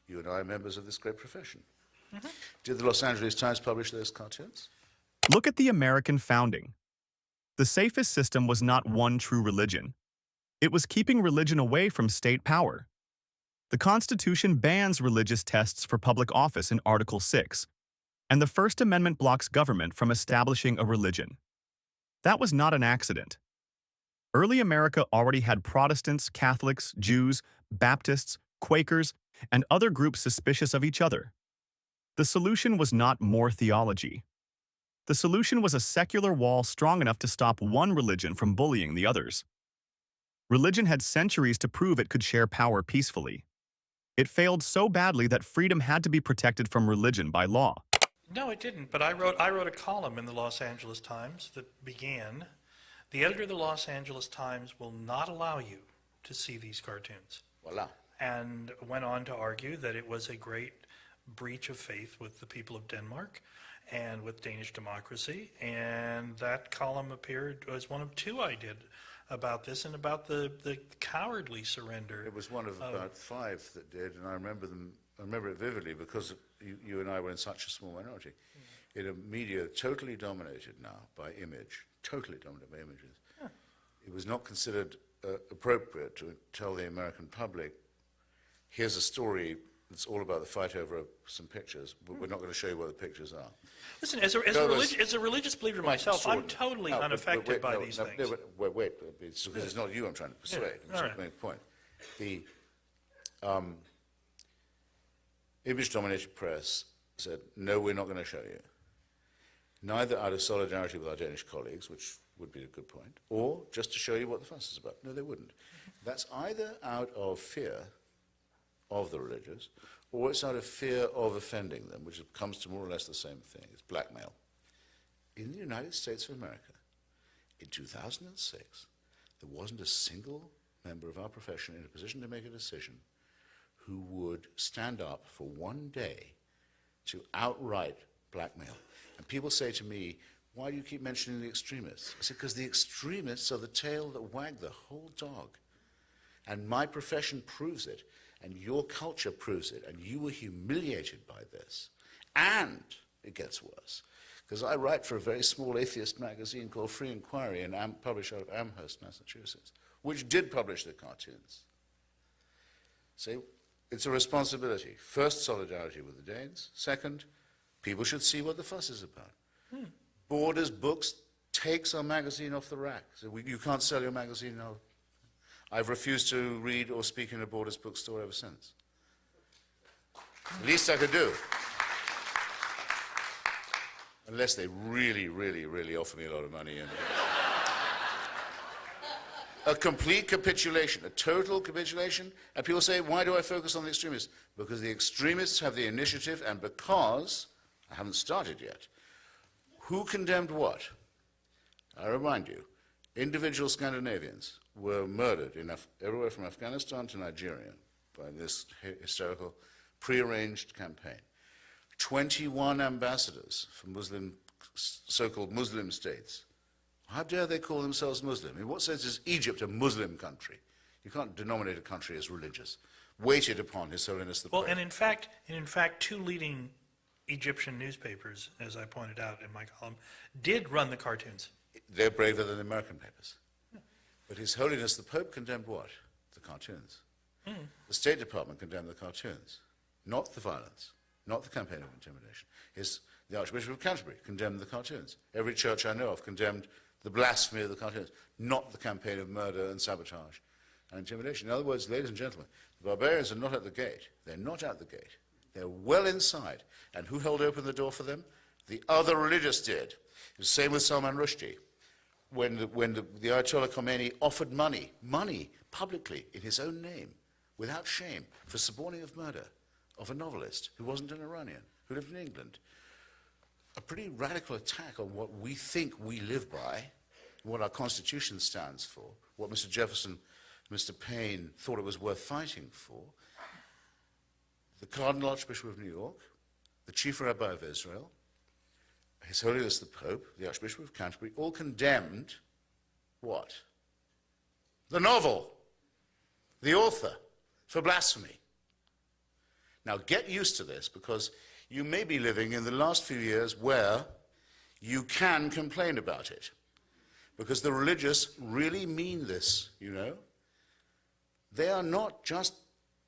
Speaker 1: you and I are members of this great profession. Mm-hmm. Did the Los Angeles Times publish those cartoons?
Speaker 3: Look at the American founding. The safest system was not one true religion. It was keeping religion away from state power. The Constitution bans religious tests for public office in Article 6, and the First Amendment blocks government from establishing a religion. That was not an accident. Early America already had Protestants, Catholics, Jews, Baptists, Quakers, and other groups suspicious of each other. The solution was not more theology. The solution was a secular wall strong enough to stop one religion from bullying the others. Religion had centuries to prove it could share power peacefully. It failed so badly that freedom had to be protected from religion by law.
Speaker 2: No, it didn't, but I wrote a column in the Los Angeles Times that began, "The editor of the Los Angeles Times will not allow you to see these cartoons."
Speaker 1: Voila.
Speaker 2: And went on to argue that it was a great breach of faith with the people of Denmark and with Danish democracy, and that column appeared as one of two I did about this and about the cowardly surrender.
Speaker 1: It was one of about 5 that did, and I remember it vividly because you and I were in such a small minority. In a media totally dominated now by image, totally dominated by images. Yeah. It was not considered appropriate to tell the American public, here's a story that's all about the fight over some pictures, but we're not going to show you what the pictures are.
Speaker 2: Listen, as a religious believer myself, I'm totally unaffected by these things.
Speaker 1: Wait, because it's not you I'm trying to persuade. I'm trying to make a point. The image-dominated press said, no, we're not going to show you. Neither out of solidarity with our Danish colleagues, which would be a good point, or just to show you what the fuss is about. No, they wouldn't. That's either out of fear of the religious, or it's out of fear of offending them, which comes to more or less the same thing. It's blackmail. In the United States of America, in 2006, there wasn't a single member of our profession in a position to make a decision who would stand up for one day to outright blackmail. And people say to me, why do you keep mentioning the extremists? I said, because the extremists are the tail that wag the whole dog. And my profession proves it, and your culture proves it, and you were humiliated by this. And it gets worse, because I write for a very small atheist magazine called Free Inquiry, and I'm published out of Amherst, Massachusetts, which did publish the cartoons. So it's a responsibility. First, solidarity with the Danes. Second, people should see what the fuss is about. Borders Books takes our magazine off the rack. So you can't sell your magazine now. I've refused to read or speak in a Borders bookstore ever since. Least I could do. Unless they really, really, really offer me a lot of money. And a complete capitulation, a total capitulation. And people say, why do I focus on the extremists? Because the extremists have the initiative, and because, I haven't started yet, who condemned what? I remind you, individual Scandinavians were murdered everywhere from Afghanistan to Nigeria by this hysterical, prearranged campaign. 21 ambassadors from so-called Muslim states. How dare they call themselves Muslim? In what sense is Egypt a Muslim country? You can't denominate a country as religious. Waited upon His Holiness the Pope.
Speaker 2: Well, and in fact, two leading Egyptian newspapers, as I pointed out in my column, did run the cartoons.
Speaker 1: They're braver than the American papers. But His Holiness the Pope condemned what? The cartoons. The State Department condemned the cartoons, not the violence, not the campaign of intimidation. The Archbishop of Canterbury condemned the cartoons. Every church I know of condemned the blasphemy of the cartoons, not the campaign of murder and sabotage and intimidation. In other words, ladies and gentlemen, the barbarians are not at the gate. They're not at the gate. They're well inside. And who held open the door for them? The other religious did. It was the same with Salman Rushdie. When the Ayatollah Khomeini offered money, publicly, in his own name, without shame, for suborning of murder of a novelist who wasn't an Iranian, who lived in England. A pretty radical attack on what we think we live by, what our Constitution stands for, what Mr. Jefferson Mr. Paine thought it was worth fighting for, the Cardinal Archbishop of New York, the Chief Rabbi of Israel, His Holiness the Pope, the Archbishop of Canterbury, all condemned what? The novel, the author, for blasphemy. Now get used to this, because you may be living in the last few years where you can complain about it. Because the religious really mean this, you know. They are not just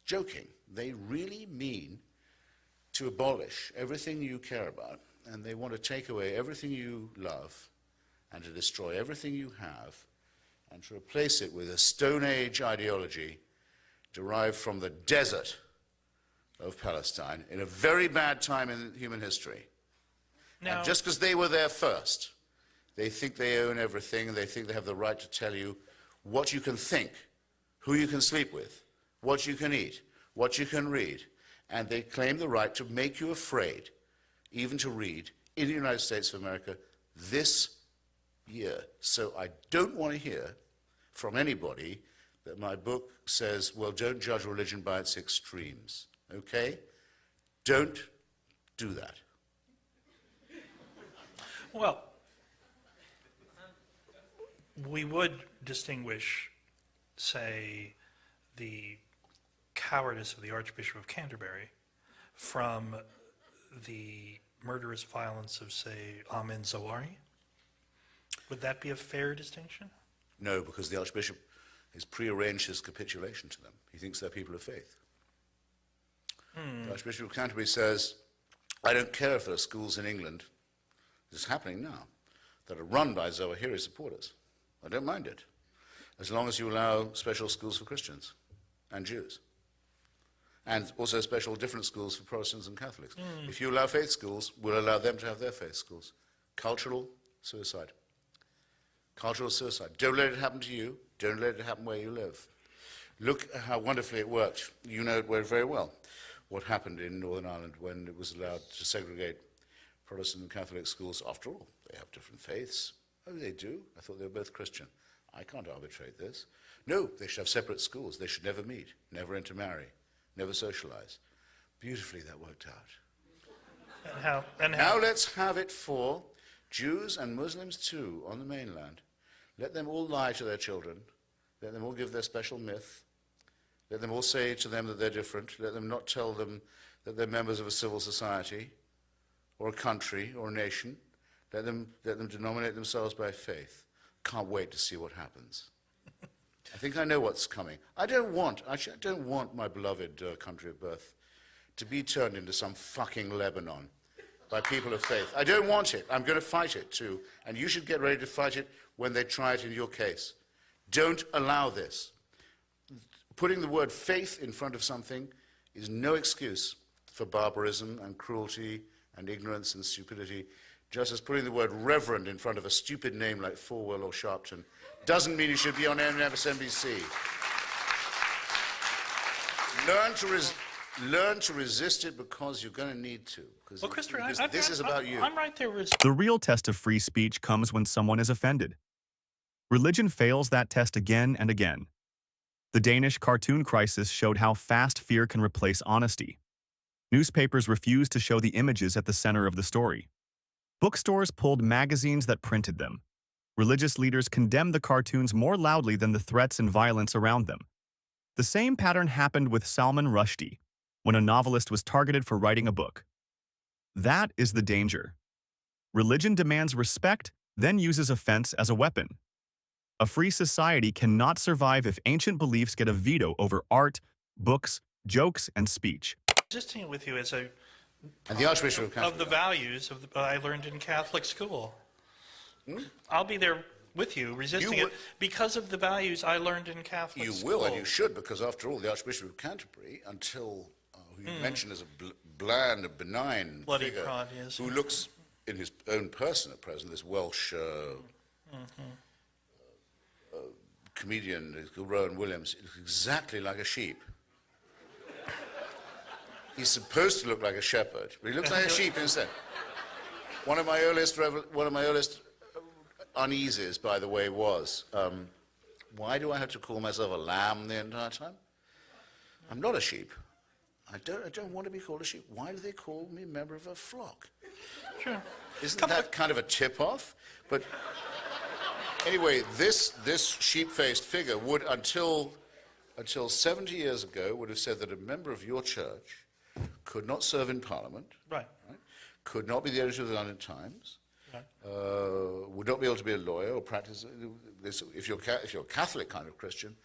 Speaker 1: joking. They really mean to abolish everything you care about, and they want to take away everything you love, and to destroy everything you have, and to replace it with a Stone Age ideology derived from the desert of Palestine in a very bad time in human history. Now, and just because they were there first, they think they own everything, and they think they have the right to tell you what you can think, who you can sleep with, what you can eat, what you can read, and they claim the right to make you afraid even to read in the United States of America this year. So I don't want to hear from anybody that my book says, well, don't judge religion by its extremes, okay? Don't do that.
Speaker 2: Well, we would distinguish, say, the cowardice of the Archbishop of Canterbury from the murderous violence of, say, Ahmed Zawahiri. Would that be a fair distinction?
Speaker 1: No, because the Archbishop has prearranged his capitulation to them. He thinks they're people of faith. The Archbishop of Canterbury says, I don't care if there are schools in England, this is happening now, that are run by Zawahiri supporters. I don't mind it, as long as you allow special schools for Christians and Jews, and also special different schools for Protestants and Catholics. If you allow faith schools, we'll allow them to have their faith schools. Cultural suicide. Cultural suicide. Don't let it happen to you. Don't let it happen where you live. Look how wonderfully it worked. You know it very well, what happened in Northern Ireland when it was allowed to segregate Protestant and Catholic schools. After all, they have different faiths. Oh, they do? I thought they were both Christian. I can't arbitrate this. No, they should have separate schools. They should never meet, never intermarry, never socialize. Beautifully that worked out. Now let's have it for Jews and Muslims too on the mainland. Let them all lie to their children. Let them all give their special myth. Let them all say to them that they're different. Let them not tell them that they're members of a civil society or a country or a nation. Let them denominate themselves by faith. Can't wait to see what happens. I think I know what's coming. I don't want my beloved country of birth to be turned into some fucking Lebanon by people of faith. I don't want it. I'm going to fight it too. And you should get ready to fight it when they try it in your case. Don't allow this. Putting the word faith in front of something is no excuse for barbarism and cruelty and ignorance and stupidity. Just as putting the word reverend in front of a stupid name like Falwell or Sharpton doesn't mean you should be on MSNBC. Learn to resist it because you're going to need to.
Speaker 2: Well, Christopher,
Speaker 1: this is about you.
Speaker 2: I'm right there with...
Speaker 3: The real test of free speech comes when someone is offended. Religion fails that test again and again. The Danish cartoon crisis showed how fast fear can replace honesty. Newspapers refused to show the images at the center of the story. Bookstores pulled magazines that printed them. Religious leaders condemned the cartoons more loudly than the threats and violence around them. The same pattern happened with Salman Rushdie, when a novelist was targeted for writing a book. That is the danger. Religion demands respect, then uses offense as a weapon. A free society cannot survive if ancient beliefs get a veto over art, books, jokes, and speech.
Speaker 2: Resisting with you as a...
Speaker 1: And the Archbishop
Speaker 2: of the values I learned in Catholic school. I'll be there with you, resisting it, because of the values I learned in Catholic school.
Speaker 1: You will, and you should, because after all, the Archbishop of Canterbury, until who you mentioned as a bland, a benign
Speaker 2: bloody
Speaker 1: figure,
Speaker 2: prod, yes.
Speaker 1: who looks in his own person at present, this Welsh comedian, Rowan Williams, he looks exactly like a sheep. He's supposed to look like a shepherd, but he looks like a sheep instead. One of my earliest uneases, by the way, was Why do I have to call myself a lamb the entire time? I'm not a sheep. I don't want to be called a sheep. Why do they call me a member of a flock?
Speaker 2: Sure.
Speaker 1: Isn't that kind of a tip-off? But anyway, this sheep-faced figure would, until 70 years ago, would have said that a member of your church could not serve in Parliament,
Speaker 2: Right.
Speaker 1: could not be the editor of the London Times,
Speaker 2: Right.
Speaker 1: would not be able to be a lawyer or practice this. If you're a Catholic kind of Christian,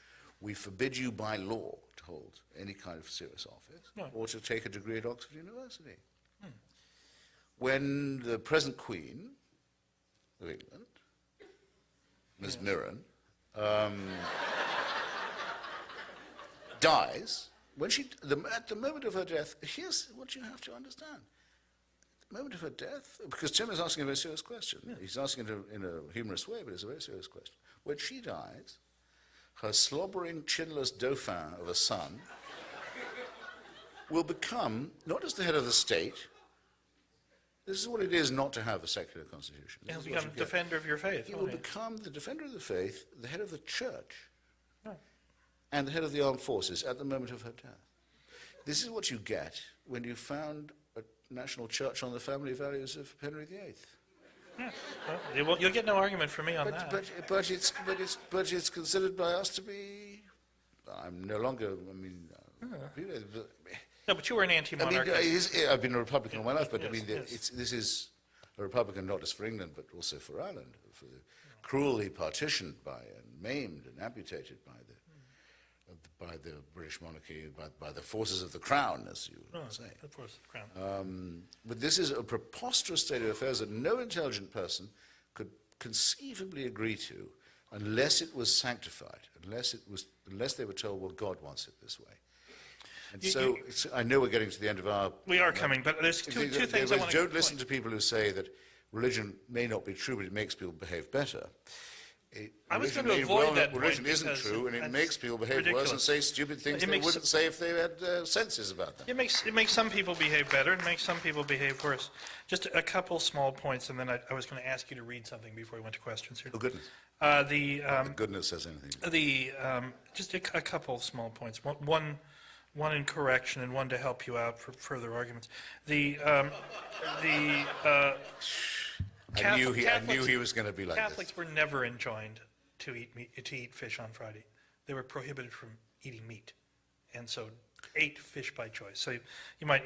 Speaker 1: we forbid you by law to hold any kind of serious office or to take a degree at Oxford University. When the present Queen of England, Ms. Mirren, dies, at the moment of her death, here's what you have to understand. At the moment of her death, because Tim is asking a very serious question. Yeah. He's asking it in a humorous way, but it's a very serious question. When she dies, her slobbering, chinless dauphin of a son will become not just the head of the state. This is what it is not to have a secular constitution.
Speaker 2: He'll become a defender of your faith.
Speaker 1: He will become the defender of the faith, the head of the church, and the head of the armed forces at the moment of her death. This is what you get when you found a national church on the family values of Henry VIII.
Speaker 2: Yeah. Well, you'll get no argument from me on that.
Speaker 1: But it's considered by us to be. I'm no longer.
Speaker 2: No, but you were an anti-monarchist.
Speaker 1: I've been a Republican all my life, but this is a Republican not just for England, but also for Ireland, for the cruelly partitioned by and maimed and amputated by the British monarchy, by the forces of the Crown, as you say.
Speaker 2: The forces of the Crown.
Speaker 1: But this is a preposterous state of affairs that no intelligent person could conceivably agree to unless it was sanctified, unless they were told, well, God wants it this way. And I know we're getting to the end of our...
Speaker 2: We are coming, but there's two things I want to...
Speaker 1: Don't listen to people who say that religion may not be true, but it makes people behave better.
Speaker 2: I was going to avoid that point.
Speaker 1: Religion isn't true, and it makes people behave worse and say stupid things they wouldn't say if they had senses about them.
Speaker 2: It makes some people behave better, and makes some people behave worse. Just a couple small points, and then I was going to ask you to read something before we went to questions here.
Speaker 1: Oh, goodness. Goodness says anything.
Speaker 2: Just a couple small points. One in correction and one to help you out for further arguments.
Speaker 1: I knew he was going to be like
Speaker 2: Catholics were never enjoined to eat fish on Friday. They were prohibited from eating meat, and so ate fish by choice. So you might,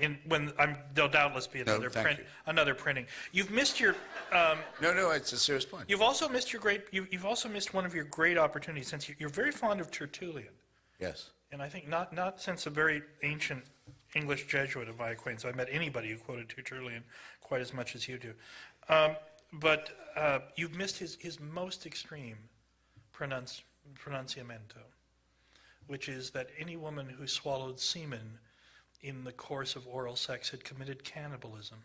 Speaker 2: there'll doubtless be another printing. You've missed your.
Speaker 1: No, it's a serious point.
Speaker 2: You've also missed You've also missed one of your great opportunities, since you're very fond of Tertullian.
Speaker 1: Yes.
Speaker 2: And I think not since a very ancient English Jesuit of my acquaintance I met anybody who quoted Tertullian quite as much as you do. But you've missed his most extreme pronunciamento, which is that any woman who swallowed semen in the course of oral sex had committed cannibalism.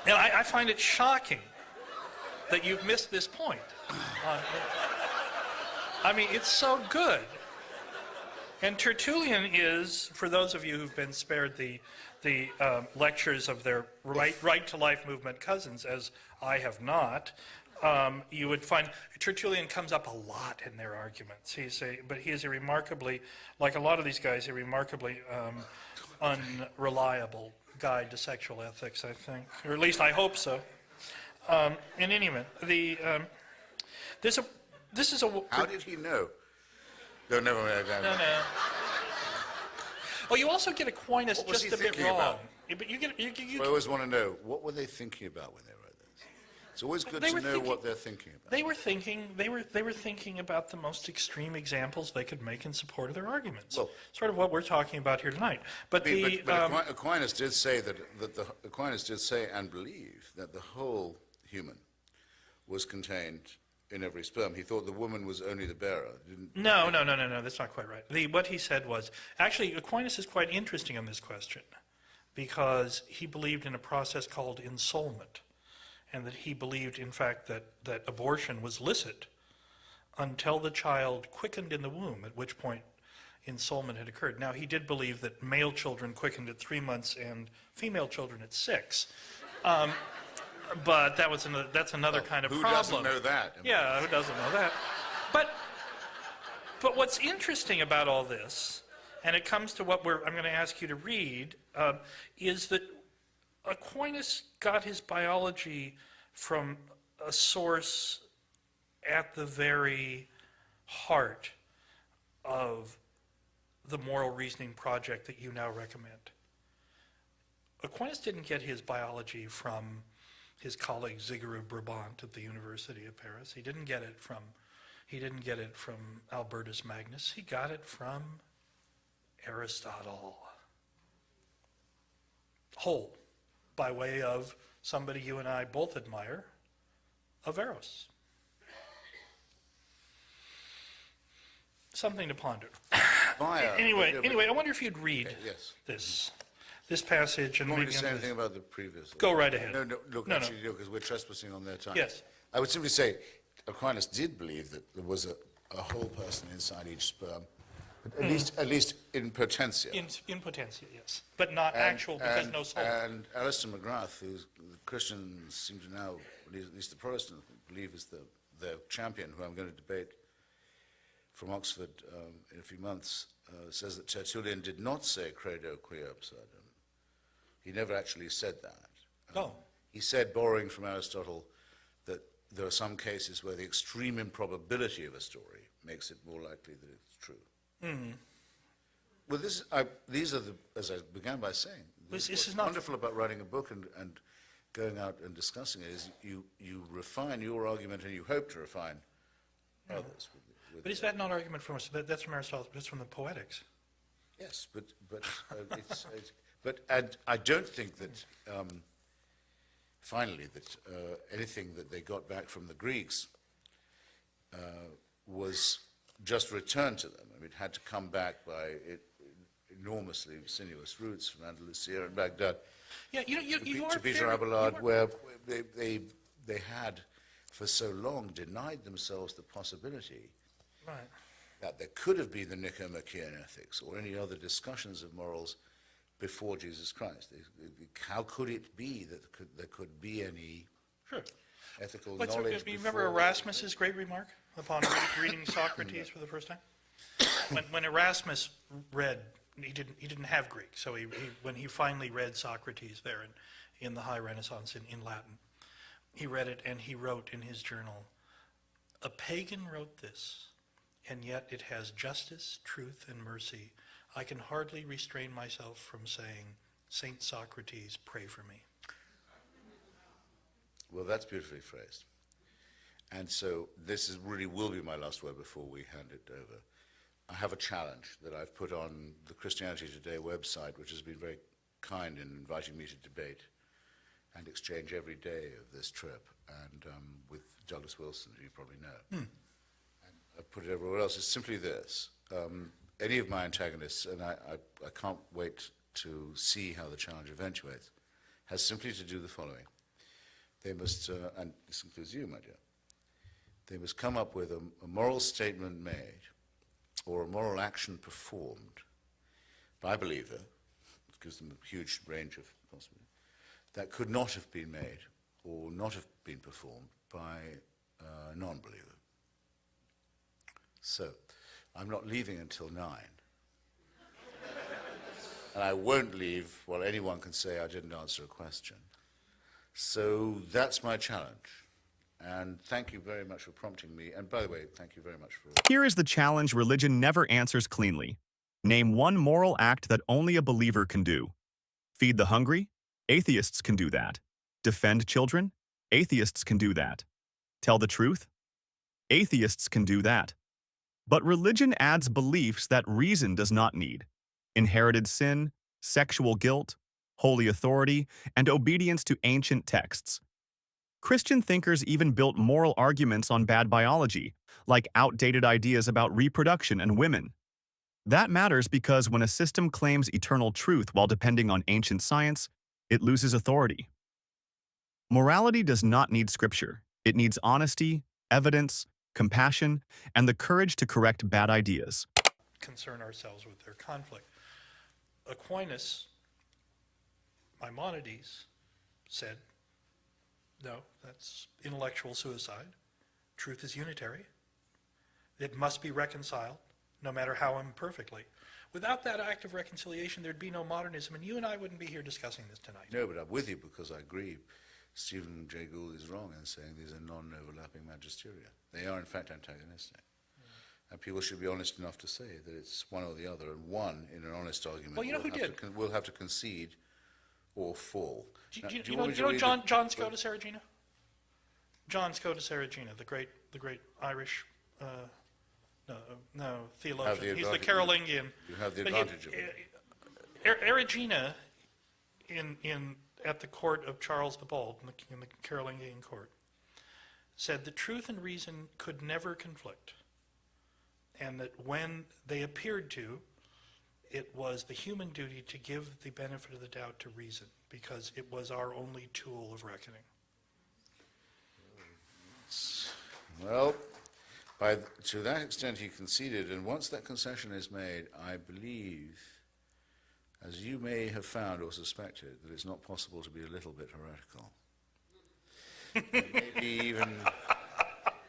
Speaker 2: And I find it shocking that you've missed this point. I mean, it's so good. And Tertullian is, for those of you who've been spared the lectures of their right to life movement cousins, as I have not, you would find Tertullian comes up a lot in their arguments. But he is a remarkably, like a lot of these guys, a remarkably unreliable guide to sexual ethics, I think, or at least I hope so. In any event, this is a.
Speaker 1: How did he know? No, never mind.
Speaker 2: No. Oh, you also get Aquinas just a bit wrong.
Speaker 1: About?
Speaker 2: Yeah, but
Speaker 1: I always want to know, what were they thinking about when they wrote this? It's always good to know what they're thinking about.
Speaker 2: They were thinking about the most extreme examples they could make in support of their arguments. Well, sort of what we're talking about here tonight. But
Speaker 1: Aquinas did say Aquinas did say and believe that the whole human was contained in every sperm. He thought the woman was only the bearer.
Speaker 2: No, that's not quite right. What he said was, actually, Aquinas is quite interesting on this question, because he believed in a process called ensoulment, and that he believed, in fact, that abortion was licit until the child quickened in the womb, at which point ensoulment had occurred. Now, he did believe that male children quickened at 3 months and female children at 6. But that's another kind of
Speaker 1: who
Speaker 2: problem.
Speaker 1: Who doesn't know that?
Speaker 2: Yeah, who doesn't know that? But what's interesting about all this, and it comes to what I'm going to ask you to read, is that Aquinas got his biology from a source at the very heart of the moral reasoning project that you now recommend. Aquinas didn't get his biology from his colleague Zigerou Brabant at the University of Paris. He didn't get it from Albertus Magnus. He got it from Aristotle. Whole, by way of somebody you and I both admire, Averroes. Something to ponder. Anyway, I wonder if you'd read this passage and
Speaker 1: maybe
Speaker 2: maybe
Speaker 1: say anything about the previous.
Speaker 2: Go right ahead.
Speaker 1: No, actually, because we're trespassing on their time.
Speaker 2: Yes.
Speaker 1: I would simply say Aquinas did believe that there was a whole person inside each sperm, but at least in potentia.
Speaker 2: In potentia, yes, but not actual because no soul.
Speaker 1: And Alistair McGrath, who the Christians seem to now, at least the Protestants, believe is their champion, who I'm going to debate from Oxford in a few months, says that Tertullian did not say credo quia absurdum. He never actually said that.
Speaker 2: No.
Speaker 1: He said, borrowing from Aristotle, that there are some cases where the extreme improbability of a story makes it more likely that it's true. Mm-hmm. Well, these are as I began by saying,
Speaker 2: this is
Speaker 1: not wonderful about writing a book and going out and discussing it is you refine your argument and you hope to refine others.
Speaker 2: But is that not argument from us? That's from Aristotle. That's from the Poetics.
Speaker 1: Yes, but I don't think that finally that anything that they got back from the Greeks was just returned to them. I mean, it had to come back by enormously sinuous routes from Andalusia and Baghdad.
Speaker 2: Yeah, you are
Speaker 1: to Peter Abelard, where they had for so long denied themselves the possibility that there could have been the Nicomachean ethics or any other discussions of morals before Jesus Christ. How could it be that there could be any ethical knowledge?
Speaker 2: Do you remember Erasmus's great remark upon reading Socrates for the first time? When Erasmus read, he didn't have Greek, so when he finally read Socrates there in the High Renaissance in Latin, he read it and he wrote in his journal, "A pagan wrote this, and yet it has justice, truth, and mercy. I can hardly restrain myself from saying, Saint Socrates, pray for me."
Speaker 1: Well, that's beautifully phrased. And so this really will be my last word before we hand it over. I have a challenge that I've put on the Christianity Today website, which has been very kind in inviting me to debate and exchange every day of this trip, and with Douglas Wilson, who you probably know. And I've put it everywhere else. It's simply this. Any of my antagonists, and I can't wait to see how the challenge eventuates, has simply to do the following. They must, and this includes you, my dear, they must come up with a moral statement made or a moral action performed by a believer, it gives them a huge range of possibilities, that could not have been made or not have been performed by a non-believer. So, I'm not leaving until 9. And I won't leave while anyone can say I didn't answer a question. So that's my challenge. And thank you very much for prompting me. And by the way, thank you very much for...
Speaker 3: Here is the challenge religion never answers cleanly. Name one moral act that only a believer can do. Feed the hungry? Atheists can do that. Defend children? Atheists can do that. Tell the truth? Atheists can do that. But religion adds beliefs that reason does not need. Inherited sin, sexual guilt, holy authority, and obedience to ancient texts. Christian thinkers even built moral arguments on bad biology, like outdated ideas about reproduction and women. That matters because when a system claims eternal truth while depending on ancient science, it loses authority. Morality does not need scripture. It needs honesty, evidence, compassion, and the courage to correct bad ideas.
Speaker 2: concern ourselves with their conflict. Aquinas, Maimonides, said, no, that's intellectual suicide. Truth is unitary. It must be reconciled, no matter how imperfectly. Without that act of reconciliation, there'd be no modernism, and you and I wouldn't be here discussing this tonight.
Speaker 1: No, but I'm with you because I agree. Stephen Jay Gould is wrong in saying these are non-overlapping magisteria. They are, in fact, antagonistic. And people should be honest enough to say that it's one or the other, and one, in an honest argument,
Speaker 2: Well, you know who did?
Speaker 1: Will have to concede or fall.
Speaker 2: Do you know John Scotus Erigena? John Scotus Erigena, the great Irish theologian. He's the Carolingian.
Speaker 1: You have the advantage of it.
Speaker 2: Erigena, at the court of Charles the Bald, in the Carolingian court, said that truth and reason could never conflict, and that when they appeared to, it was the human duty to give the benefit of the doubt to reason, because it was our only tool of reckoning.
Speaker 1: Well, to that extent he conceded, and once that concession is made, I believe, as you may have found or suspected, that it's not possible to be a little bit heretical.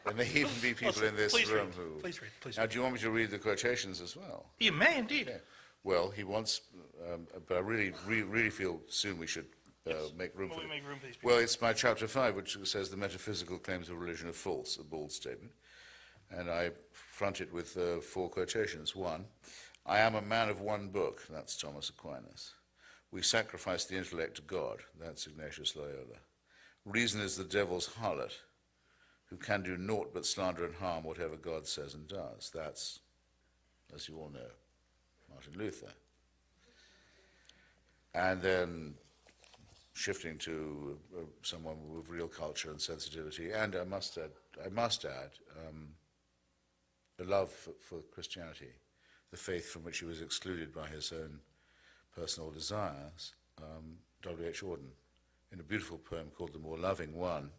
Speaker 1: There may even be people in this room who...
Speaker 2: Please read.
Speaker 1: Now, do you want me to read the quotations as well?
Speaker 2: You may indeed.
Speaker 1: Okay. Well, he wants, but I really feel soon we should make room for it.
Speaker 2: Make room for these people.
Speaker 1: Well, it's my chapter 5, which says the metaphysical claims of religion are false, a bold statement. And I front it with 4 quotations. 1, I am a man of one book, that's Thomas Aquinas. We sacrifice the intellect to God, that's Ignatius Loyola. Reason is the devil's harlot, who can do naught but slander and harm whatever God says and does. That's, as you all know, Martin Luther. And then shifting to someone with real culture and sensitivity, and I must add, a love for Christianity, the faith from which he was excluded by his own personal desires, W.H. Auden, in a beautiful poem called The More Loving One.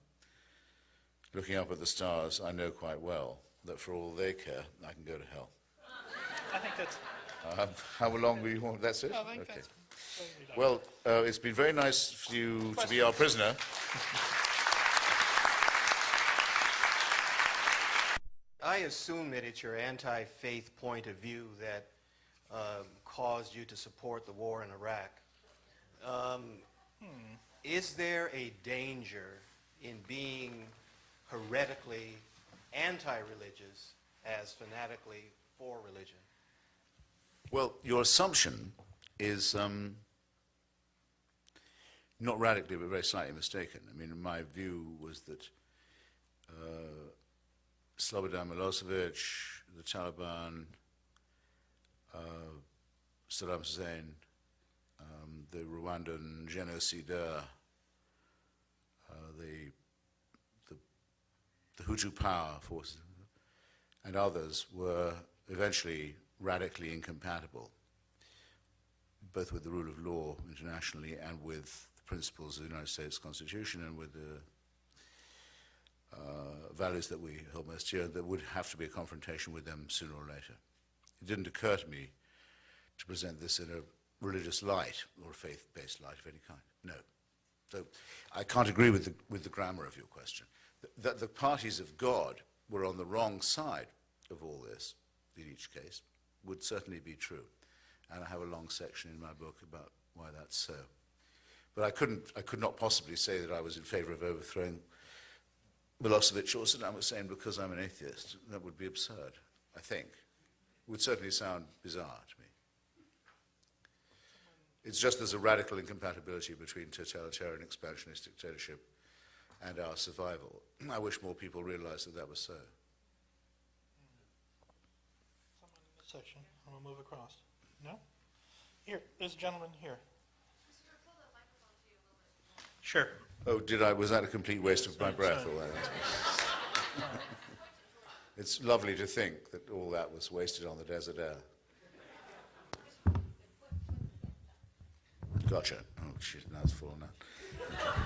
Speaker 1: Looking up at the stars, I know quite well that for all they care, I can go to hell.
Speaker 2: I think that's...
Speaker 1: How long will you want? That's it?
Speaker 2: I think
Speaker 1: Okay.
Speaker 2: that's...
Speaker 1: Well, it's been very nice for you to be our prisoner.
Speaker 4: I assume that it's your anti-faith point of view that caused you to support the war in Iraq. Is there a danger in being heretically anti-religious as fanatically for religion?
Speaker 1: Well, your assumption is not radically, but very slightly mistaken. I mean, my view was that Slobodan Milosevic, the Taliban, Saddam Hussein, the Rwandan genocidaire, the Hutu power forces, and others were eventually radically incompatible, both with the rule of law internationally and with the principles of the United States Constitution and with the values that we hold most dear. There would have to be a confrontation with them sooner or later. It didn't occur to me to present this in a religious light or a faith-based light of any kind. No. So I can't agree with the grammar of your question. That the parties of God were on the wrong side of all this, in each case, would certainly be true. And I have a long section in my book about why that's so. But I could not possibly say that I was in favor of overthrowing Milosevic or Saddam Hussein because I'm an atheist. That would be absurd, I think. It would certainly sound bizarre to me. It's just there's a radical incompatibility between totalitarian expansionist dictatorship and our survival. I wish more people realized that that was so.
Speaker 2: Someone in this section, and we'll move across. No? Here, there's a gentleman here. Sure.
Speaker 1: Oh, was that a complete waste of my breath? All that? It's lovely to think that all that was wasted on the desert air. Gotcha. Oh, shit, now it's full now. Okay.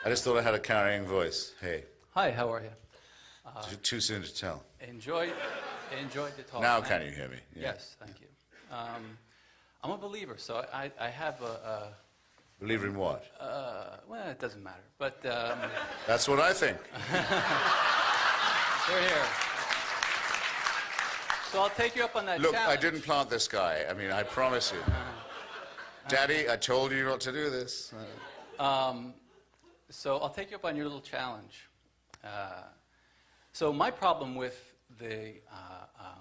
Speaker 1: I just thought I had a carrying voice. Hey.
Speaker 5: Hi, how are you?
Speaker 1: Too soon to tell.
Speaker 5: enjoyed the talk.
Speaker 1: Now can you hear me? Yeah.
Speaker 5: Yes, thank you. I'm a believer, so I have a
Speaker 1: Believer in what?
Speaker 5: well, it doesn't matter, but
Speaker 1: That's what I think.
Speaker 5: they're here. So I'll take you up on that
Speaker 1: Look,
Speaker 5: challenge.
Speaker 1: I didn't plant this guy. I mean, I promise you. Daddy, I told you not to do this.
Speaker 5: So I'll take you up on your little challenge. So my problem with the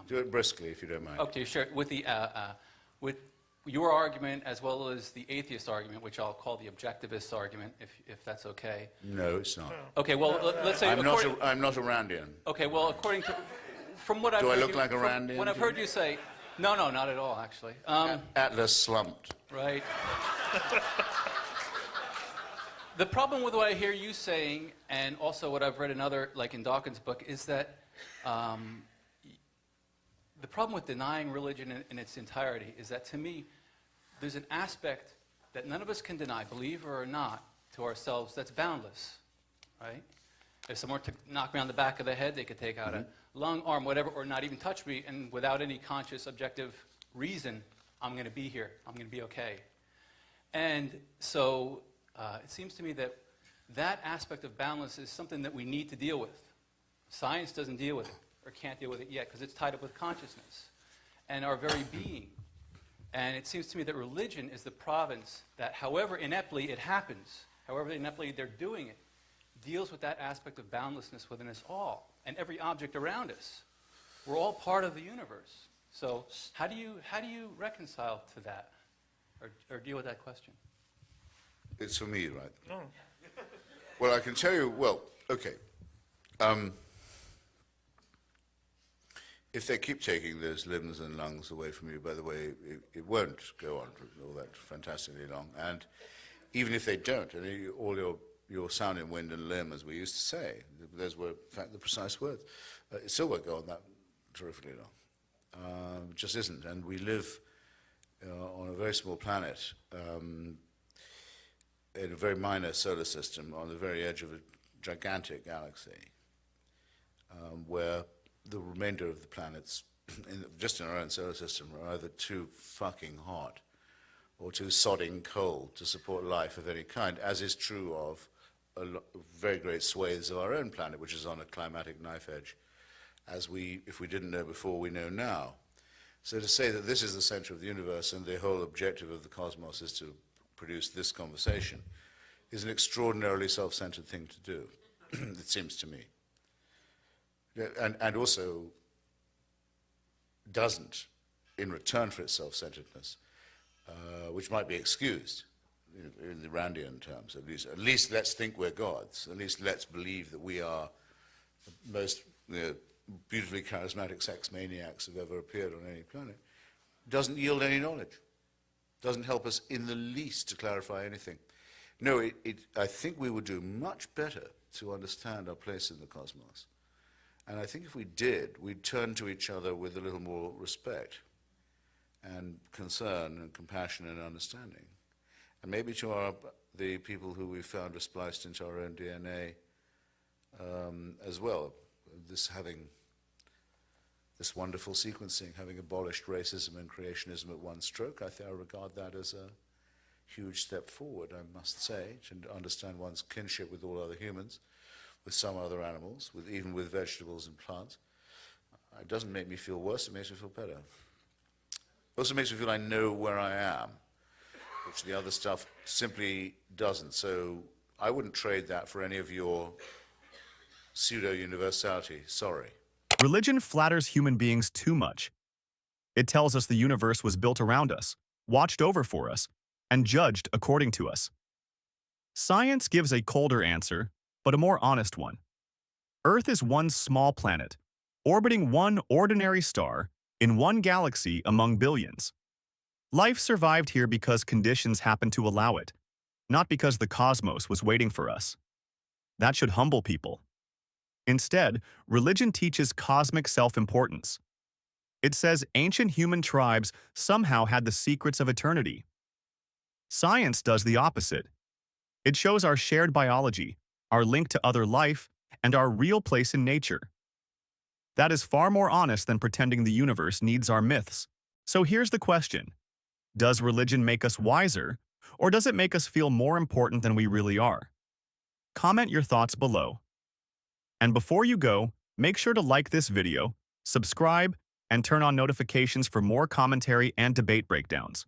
Speaker 1: Do it briskly, if you don't mind.
Speaker 5: okay, sure, with your argument as well as the atheist argument, which I'll call the objectivist argument, if that's okay.
Speaker 1: No, it's not.
Speaker 5: Okay, well, let's say
Speaker 1: I'm not a Randian.
Speaker 5: okay, well, according to from what I've
Speaker 1: Do I
Speaker 5: heard
Speaker 1: look
Speaker 5: you,
Speaker 1: like a
Speaker 5: from
Speaker 1: Randian
Speaker 5: what I've
Speaker 1: to
Speaker 5: heard
Speaker 1: you?
Speaker 5: you say, no, not at all, actually.
Speaker 1: Atlas slumped.
Speaker 5: Right. The problem with what I hear you saying, and also what I've read in other, like in Dawkins' book, is that the problem with denying religion in its entirety is that, to me, there's an aspect that none of us can deny, believer or not, to ourselves that's boundless, right? If someone were to knock me on the back of the head, they could take out a lung, arm, whatever, or not even touch me, and without any conscious, objective reason, I'm going to be here. I'm going to be okay. And so it seems to me that that aspect of boundless is something that we need to deal with. Science doesn't deal with it, or can't deal with it yet, because it's tied up with consciousness and our very being. And it seems to me that religion is the province that, however ineptly it happens, however ineptly they're doing it, deals with that aspect of boundlessness within us all and every object around us. We're all part of the universe. So how do you reconcile to that, or deal with that question?
Speaker 1: It's for me, right? No. Well, I can tell you, well, okay. If they keep taking those limbs and lungs away from you, by the way, it won't go on for all that fantastically long. And even if they don't, and all your sound in wind and limb, as we used to say, those were, in fact, the precise words, it still won't go on that terrifically long. It just isn't. And we live on a very small planet, in a very minor solar system, on the very edge of a gigantic galaxy, where the remainder of the planets, just in our own solar system, are either too fucking hot or too sodding cold to support life of any kind, as is true of very great swathes of our own planet, which is on a climatic knife edge, if we didn't know before, we know now. So to say that this is the center of the universe and the whole objective of the cosmos is to produce this conversation is an extraordinarily self-centered thing to do, it seems to me. And also doesn't, in return for its self-centeredness, which might be excused in the Randian terms, at least let's think we're gods, at least let's believe that we are the most beautifully charismatic sex maniacs who've ever appeared on any planet, doesn't yield any knowledge, doesn't help us in the least to clarify anything. No, I think we would do much better to understand our place in the cosmos. And I think if we did, we'd turn to each other with a little more respect and concern and compassion and understanding. And maybe to the people who we've found are spliced into our own DNA as well, having this wonderful sequencing, having abolished racism and creationism at one stroke, I regard that as a huge step forward, I must say, to understand one's kinship with all other humans, with some other animals, even with vegetables and plants. It doesn't make me feel worse, it makes me feel better. It also makes me feel I know where I am, which the other stuff simply doesn't. So I wouldn't trade that for any of your pseudo-universality, sorry.
Speaker 3: Religion flatters human beings too much. It tells us the universe was built around us, watched over for us, and judged according to us. Science gives a colder answer, but a more honest one. Earth is one small planet, orbiting one ordinary star in one galaxy among billions. Life survived here because conditions happened to allow it, not because the cosmos was waiting for us. That should humble people. Instead, religion teaches cosmic self-importance. It says ancient human tribes somehow had the secrets of eternity. Science does the opposite. It shows our shared biology, our link to other life, and our real place in nature. That is far more honest than pretending the universe needs our myths. So here's the question. Does religion make us wiser, or does it make us feel more important than we really are? Comment your thoughts below. And before you go, make sure to like this video, subscribe, and turn on notifications for more commentary and debate breakdowns.